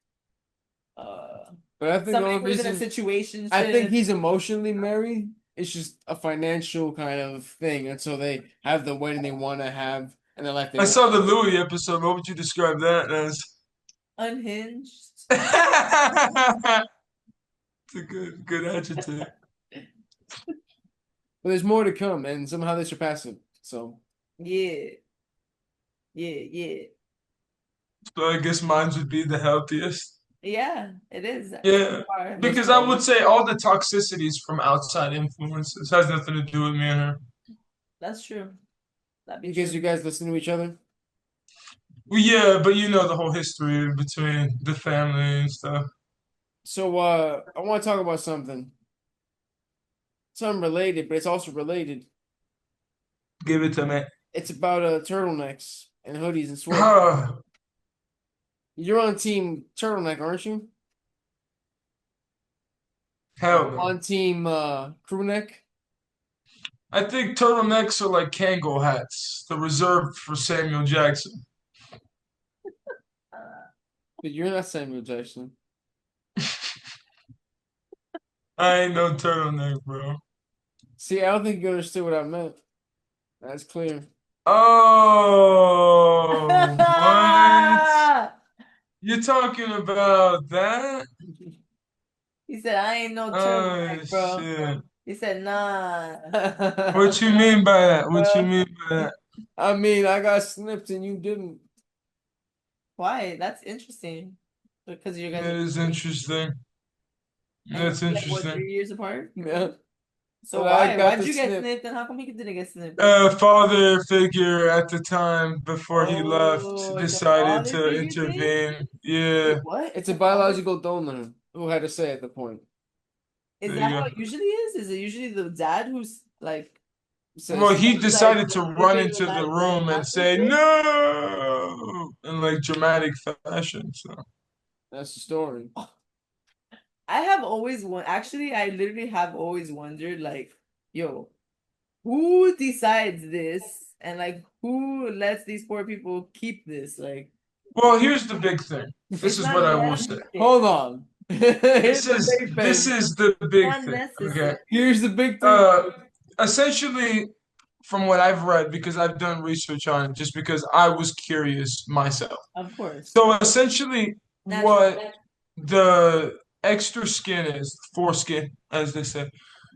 But I think the Somebody only who's in a reason situation. I think he's emotionally married. It's just a financial kind of thing, and so they have the wedding they want to have, and they're like, I saw the Louis episode. What would you describe that as? Unhinged. It's a good adjective. But there's more to come, and somehow they surpass it. So Yeah. Yeah. So I guess mine would be the healthiest. Yeah, it is. Yeah, Far. because I would say all the toxicities from outside influences has nothing to do with me and her. That's true. That'd be because true. you guys listen to each other. Well, yeah, but you know the whole history between the family and stuff. So I want to talk about something. It's unrelated, but it's also related. Give it to me. It's about turtlenecks and hoodies and sweaters. Ah, You're on team turtleneck, aren't you? hell no. On team crew neck. I think turtlenecks are like Kangol hats. They're reserved for Samuel Jackson. But you're not Samuel Jackson. I ain't no turtleneck, bro. See, I don't think you understood what I meant. That's clear. Oh, what? You're talking about that? He said, I ain't no Oh, turtleneck, bro. shit. He said, nah. What you mean by that? What you mean by that? I mean, I got snipped and you didn't. Why? That's interesting. Because you guys That is interesting. That's like, what, interesting. 3 years apart? Yeah. So Well, I why? got Why'd the you get snip. snipped and how come he didn't get snipped? Father figure at the time before he left Oh, it's a decided father to figure thing? intervene. Yeah. What? It's a biological donor who had to say at the point. Is There that you how go. it usually is? Is it usually the dad who's like Says, Well, he like, decided to if run it into the like room and say after? no in like dramatic fashion. So that's the story. I have always actually I literally have always wondered like, yo, who decides this and like who lets these poor people keep this? Like well, here's the big thing. This it's is not what I will say. them. Hold on. Here's the big This thing. is the big Not thing. Okay. necessary. Here's the big thing. Essentially, from what I've read, because I've done research on it, just because I was curious myself. Of course. So essentially, Natural. what the extra skin is, foreskin, as they say,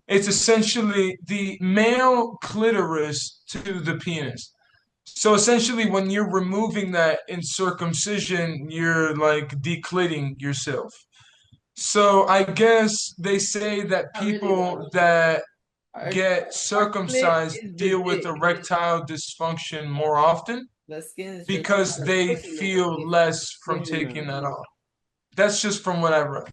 it's essentially the male clitoris to the penis. So essentially, when you're removing that in circumcision, you're like declitting yourself. So I guess they say that Not really people though. that Our, get our clit circumcised is the deal with dick. erectile dysfunction more often The skin is just because our they pussy feel lubricant. less from Maybe taking not. that off. That's just from what I've read.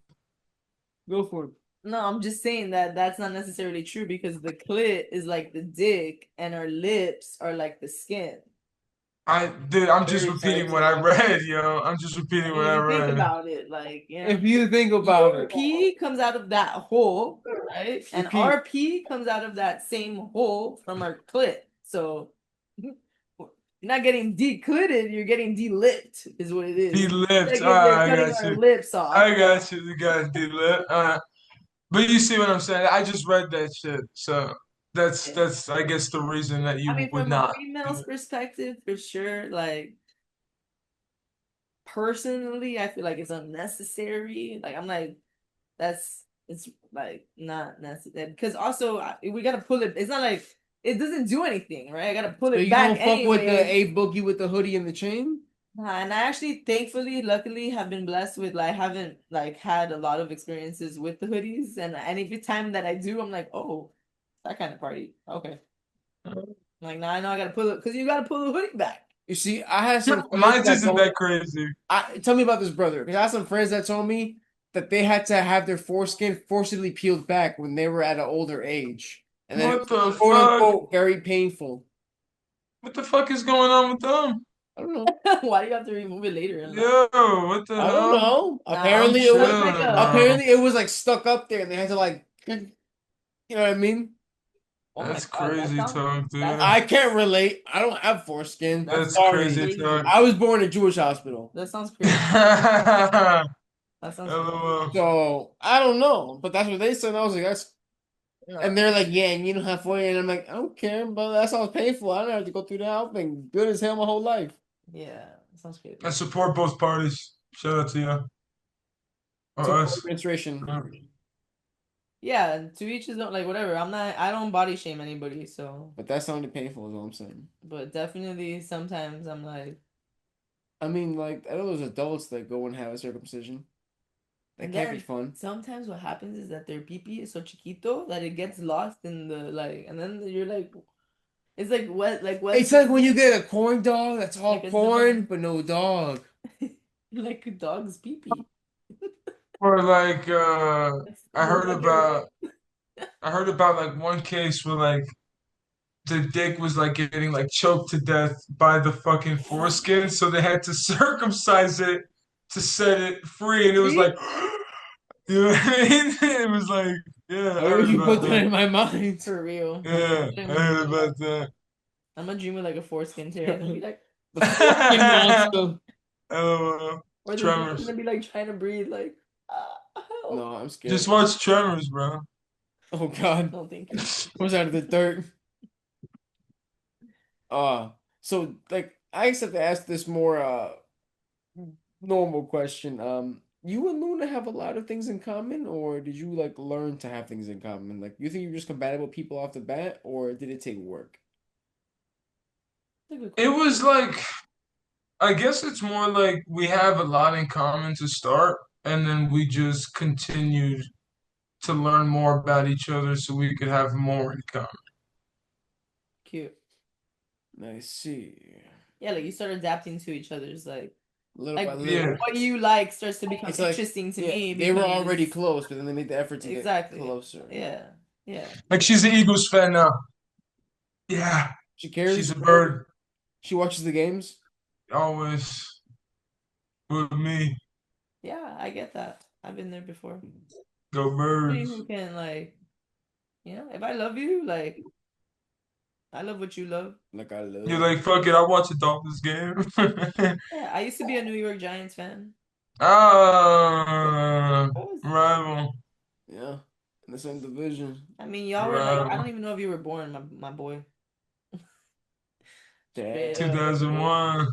Go for it. No, I'm just saying that that's not necessarily true because the clit is like the dick and our lips are like the skin. I'm just Very repeating what I scientific. read, yo. I'm just I repeating what mean, I you think read. about it, like, you know, If you think about your it, pee comes out of that hole, right? And Repeat. our pee comes out of that same hole from our clit. So you're not getting declitted, you're getting delipped, is what it is. De-lipped. Like if Ah, they're I cutting got our you. lips off. I got you. You got de-lipped. But you see what I'm saying? I just read that shit. So that's I guess the reason that I you mean, would from a not. female's perspective, for sure, like personally, I feel like it's unnecessary. Like I'm like, it's like not necessary because also we gotta pull it. It's not like it doesn't do anything, right? I gotta pull so it you back don't fuck with the anyway. A boogie with the hoodie and the chain? And I actually, thankfully, luckily, have been blessed with like haven't like had a lot of experiences with the hoodies, and every time that I do, I'm like, oh, that kind of party. Okay, like now I know I gotta pull it because you gotta pull the hoodie back. You see, I had some friends Mine that isn't told that crazy. tell me about this brother because I had some friends that told me that they had to have their foreskin forcibly peeled back when they were at an older age, and then it What was the quote fuck? unquote very painful. What the fuck is going on with them? I don't know. Why do you have to remove it later in life? Yo, what the I don't hell? know. Nah, I'm Apparently, it was that's like chilling, bro. apparently it was like stuck up there, and they had to like, you know what I mean? oh my That's god, that crazy sounds talk, dude. that's I can't relate. I don't have foreskin. I'm That's sorry. crazy talk. I was born in a Jewish hospital, that sounds crazy. That sounds crazy. LOL. so I don't know. But that's what they said. And I was like, that's. No, And they're like, yeah, and you don't have foreskin. And I'm like, I don't care, but that sounds painful. I don't have to go through that. I've been good as hell my whole life. yeah, that sounds crazy. I support both parties. Shout out to you. Or Support us. administration. Yeah, to each his own. Like whatever. I don't body shame anybody. So, But that sounded painful, is all I'm saying. but definitely sometimes I'm like, I mean, like, I know there's adults that go and have a circumcision. That and can't be then fun. sometimes what happens is that their pee is so chiquito that it gets lost in the like, and then you're like, it's like what, like what? It's like when you get a corn dog that's all Like a corn, dog. but no dog. like a dog's pee. Or like I heard Like about I heard about like one case where like the dick was like getting like choked to death by the fucking foreskin, so they had to circumcise it to set it free, and it was like, you know what I mean? It was like, yeah, I Why would heard you put about that that. in my mind? for real. Yeah, I heard about that. I'm gonna dream of like a foreskin tear. I'm gonna be like, The fucking monster. or the dog's Tremors. gonna be like trying to breathe, like, help. No, I'm scared. Just watch Tremors, bro. Oh God, No, thank you. was out of the dirt. So like I just have to ask this more normal question. You and Luna have a lot of things in common, or did you like learn to have things in common? Like, you think you're just compatible people off the bat, or did it take work? That's a good It question. was like, I guess it's more like we have a lot in common to start, and then we just continued to learn more about each other so we could have more in common. Cute. I see. Yeah, like you start adapting to each other's Little like by little. Yeah. what you like starts to become It's like, interesting to yeah, me. they were already because- close, but then they made the effort to get Exactly. closer. Yeah. Yeah. Like she's an Eagles fan now. Yeah, She cares. she's a bird. She watches the games. Always with me. Yeah, I get that. I've been there before. Go Somebody birds. who can if I love you, like I love what you love. Like, I love. You're like, fuck it, I'll watch a Dolphins game. Yeah, I used to be a New York Giants fan. Ah, What was- rival, Yeah, in the same division. I mean, y'all were like, I don't rival. even know if you were born, my boy. Damn. Straight up. 2001,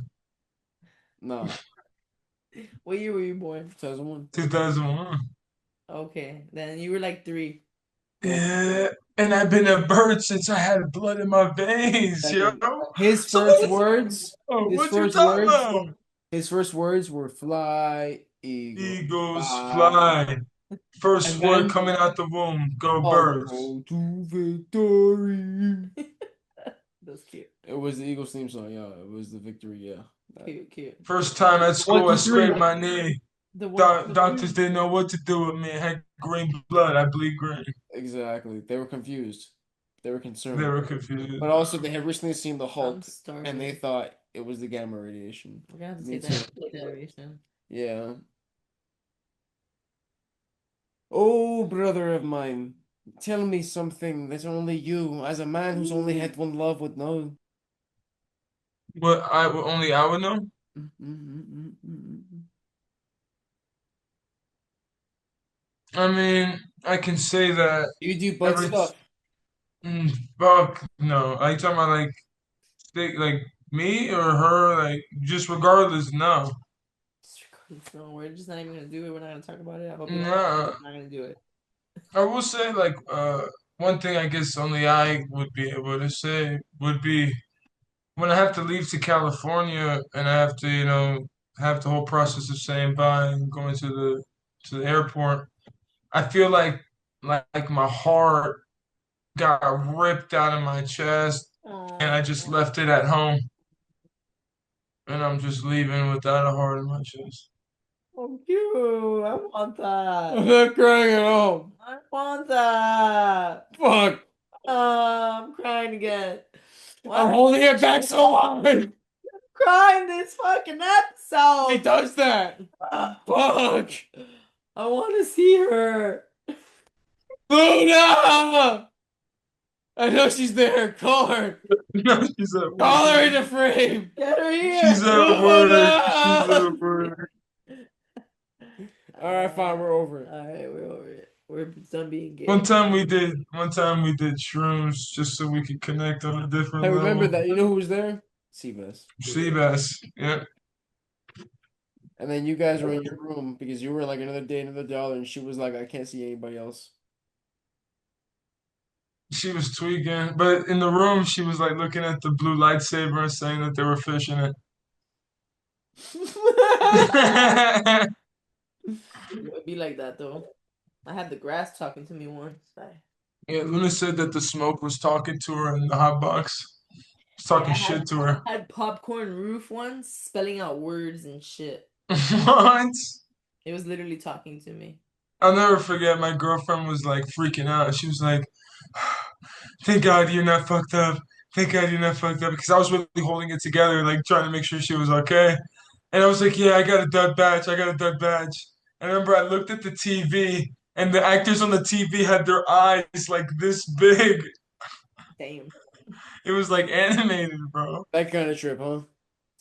Nah, What year were you born? 2001. 2001. Okay, then you were like 3. Yeah, and I've been a bird since I had blood in my veins, yo. Second. His So what first is, words. oh, His what you first talking words. about? His first words were "fly, eagle, Eagles fly," fly. First and word then coming out the womb. Go I'll birds. go to victory. That's cute. It was the Eagles theme song. Yeah, it was the victory. Yeah. Cute, cute. First time at One, school, I two, three. scraped my knee. The one, two, Doctors three. didn't know what to do with me. I had green blood. I bleed green. Exactly. They were confused. They were They concerned. were confused. But also, they had recently seen the I'm Hulk, starving. and they thought it was the gamma radiation. We're gonna have to Me take that too. into consideration. Yeah. Oh, brother of mine, tell me something that only you, as a man who's only had one love, would know. What only I would know. I mean, I can say that You do butt every stuff. mm, fuck no. Are you talking about like me or her? Like just regardless, no. No, we're just not even gonna do it. We're not gonna talk about it. I hope you don't. Nah. We're not gonna do it. I will say one thing I guess only I would be able to say would be when I have to leave to California and I have to, have the whole process of saying bye and going to the airport. I feel like my heart got ripped out of my chest and I just Oh, left it at home and I'm just leaving without a heart in my chest. oh, cute. I want I'm that. not crying at all. I want that. Fuck. I'm crying again. Why I'm am holding it back so hard. I crying this fucking episode? It does that. Fuck. I want to see her. Luna! I know she's there. Call her. No, she's at Call her work. into frame. Get her here. She's at work. She's Luna! at work. All right, fine. We're over it. All right, we're over it. We're done being gay. One time we did shrooms just so we could connect on a different I remember level. that. You know who was there? Seabass. Seabass. Yeah. And then you guys were in your room because you were like another day, another dollar, and she was like, I can't see anybody else. She was tweaking, but in the room she was like looking at the blue lightsaber and saying that there were fish in it. It would be like that though. I had the grass talking to me once. Yeah, Luna said that the smoke was talking to her in the hot box. It's talking shit to her. I had popcorn roof once, spelling out words and shit. What? It was literally talking to me. I'll never forget my girlfriend was like freaking out. She was like, thank God you're not fucked up. Thank God you're not fucked up. Because I was really holding it together, like trying to make sure she was okay. And I was like, yeah, I got a dud badge. I got a dud badge. And I remember I looked at the TV and the actors on the TV had their eyes like this big. Damn. It was like animated, bro. That kind of trip, huh?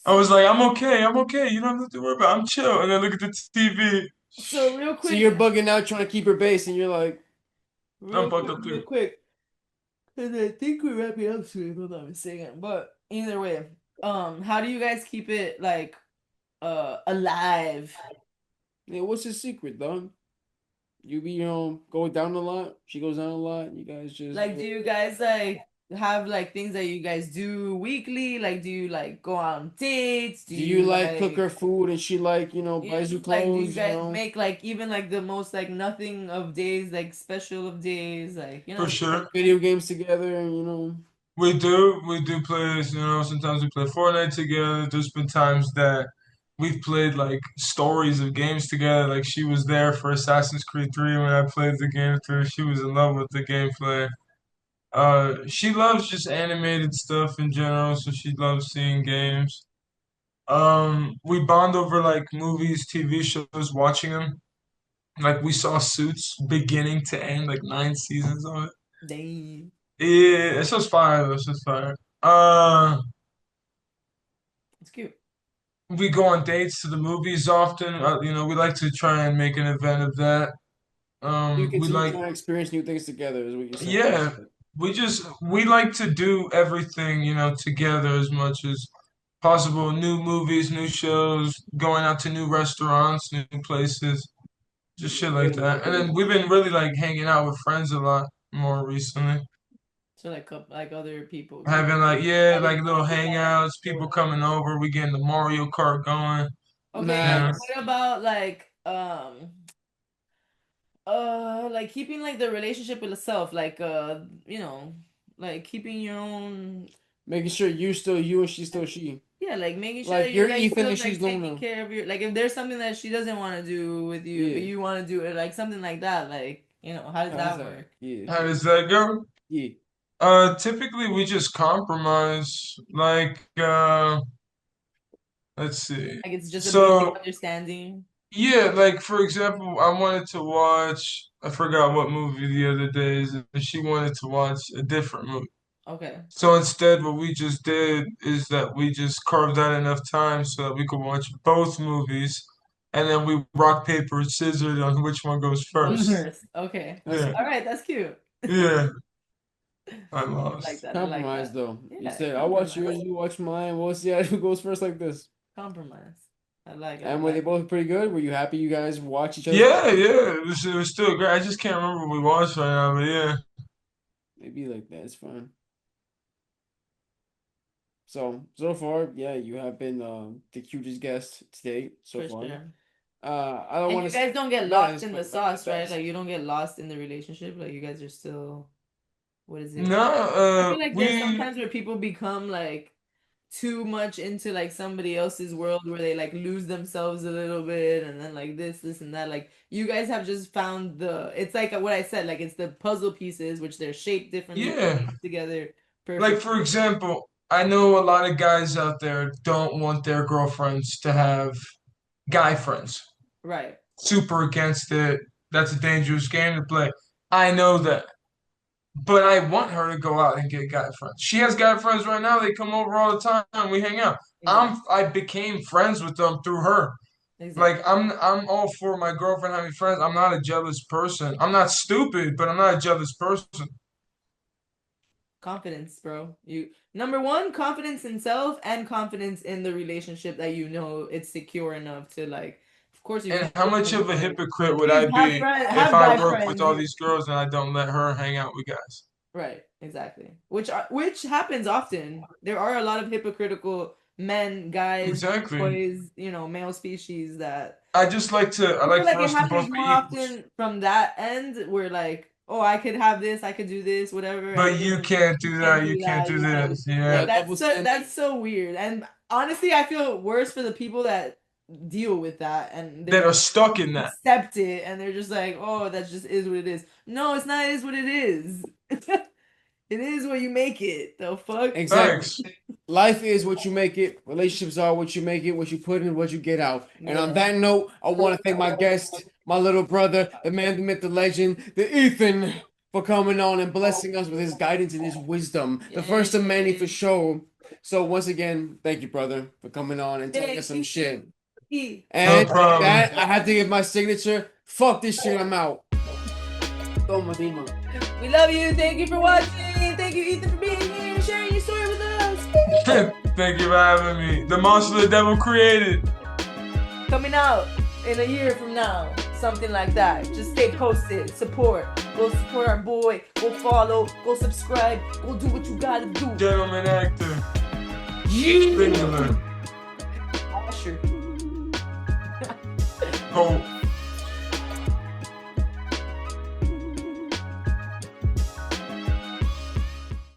I was like, I'm okay. I'm okay. You don't have to worry about it. I'm chill. And then look at the TV. So real So quick, you're bugging out trying to keep her base, and you're like, I'm fucked up real too. quick. And I think we're wrapping up soon, if I'm not mistaken. But either way, how do you guys keep it like alive? yeah, what's his secret, dog? You be, go down a lot. She goes down a lot. You guys just Like, do you guys like have like things that you guys do weekly? Like, do you like go on dates? Do you like cook her food and she like, buys you like, do you clothes, guys make like even like the most like nothing of days, like special of days, like For sure. video games together, We do play, sometimes we play Fortnite together. There's been times that we've played like stories of games together. Like she was there for Assassin's Creed 3 when I played the game through. She was in love with the gameplay. She loves just animated stuff in general, so she loves seeing games. We bond over like movies, TV shows, watching them. Like we saw Suits beginning to end, like 9 seasons of it. Dang. Yeah, it's just fire though. It's just fire. It's cute. we go on dates to the movies often. We like to try and make an event of that. You We continue like, trying to experience new things together, is what you're saying. yeah, we like to do everything, together as much as possible. New movies, new shows, going out to new restaurants, new places, just shit like that. And then we've been really like hanging out with friends a lot more recently. So like other people. Having like, yeah, like little hangouts, people coming over, we getting the Mario Kart going. Okay, Yeah. what about like keeping like the relationship with yourself, like like keeping your own, Making sure you're still you and she's still she. yeah, like making sure Like that you're you're like Ethan still and like she's taking Luna. care of your, like if there's something that she doesn't want to do with you, but Yeah. you want to do it, like something like that, like how does that work? Yeah. How does that go? Yeah. Typically we just compromise. Like, let's see. Like it's just a basic So, understanding. yeah, like for example, I wanted to watch, I forgot what movie the other day, and she wanted to watch a different movie. Okay. So instead, what we just did is that we just carved out enough time so that we could watch both movies, and then we rock, paper, scissors on which one goes first. First. Okay. That's Yeah, All right, that's cute. yeah, I I like lost. that. I like Compromise that. though. You Yeah, said I'll watch yours, compromise. you watch mine. We'll see who goes first like this. Compromise. I like it. And were they both pretty good? Were you happy you guys watch each other? Yeah, yeah, it was still great. I just can't remember what we watched right now, but yeah. Maybe like that. It's fine. So far, yeah, you have been the cutest guest today so For far. sure. I don't And want you to. guys don't get No, lost it's in the fine. sauce, right? Best. Like you don't get lost in the relationship. Like you guys are still, what is it? No, I feel like there's we sometimes where people become like too much into like somebody else's world where they like lose themselves a little bit and then like this and that. Like you guys have just found it's like what I said, like it's the puzzle pieces which they're shaped differently yeah. together Like perfect. for example, I know a lot of guys out there don't want their girlfriends to have guy friends. Right. Super against it. That's a dangerous game to play. I know that. But I want her to go out and get guy friends. She has guy friends right now. They come over all the time. We hang out. Exactly. I became friends with them through her. Exactly. Like I'm all for my girlfriend having friends. I'm not a jealous person. I'm not stupid, but I'm not a jealous person. Confidence, bro. You number one, confidence in self and confidence in the relationship that it's secure enough to like. Of course, you And can. how much of a hypocrite would Please I be if have I guy work with friends. all these girls and I don't let her hang out with guys? Right, exactly. Which happens often. There are a lot of hypocritical men, guys, Exactly. boys, male species that I like I feel for like it us to happens both be more equals. often from that end where like, oh, I could have this, I could do this, whatever. But and you can't do that. You can't do this. Yeah. That's so weird. And honestly, I feel worse for the people that deal with that and That they're are stuck in that. accept it and they're just like, oh, that just is what it is. No, it's not. It is what it is. It is what you make it. The fuck. Exactly. Thanks. Life is what you make it. Relationships are what you make it. What you put in, what you get out. And on Yeah. that note, I want to thank my guest, my little brother, the man, the myth, the legend, the Ethan, for coming on and blessing us with his guidance and his wisdom. The first of many for sure. So once again, thank you, brother, for coming on and telling us some shit. And No problem. that I have to give my signature. Fuck this shit. I'm out. Toma, Dima. We love you. Thank you for watching. Thank you, Ethan, for being here and sharing your story with us. Thank you for having me. The monster the devil created. Coming out in a year from now. Something like that. Just stay posted. Support. Go support our boy. Go follow. Go subscribe. Go do what you gotta do. Gentleman actor. Yeah. Singular. Usher. Hope.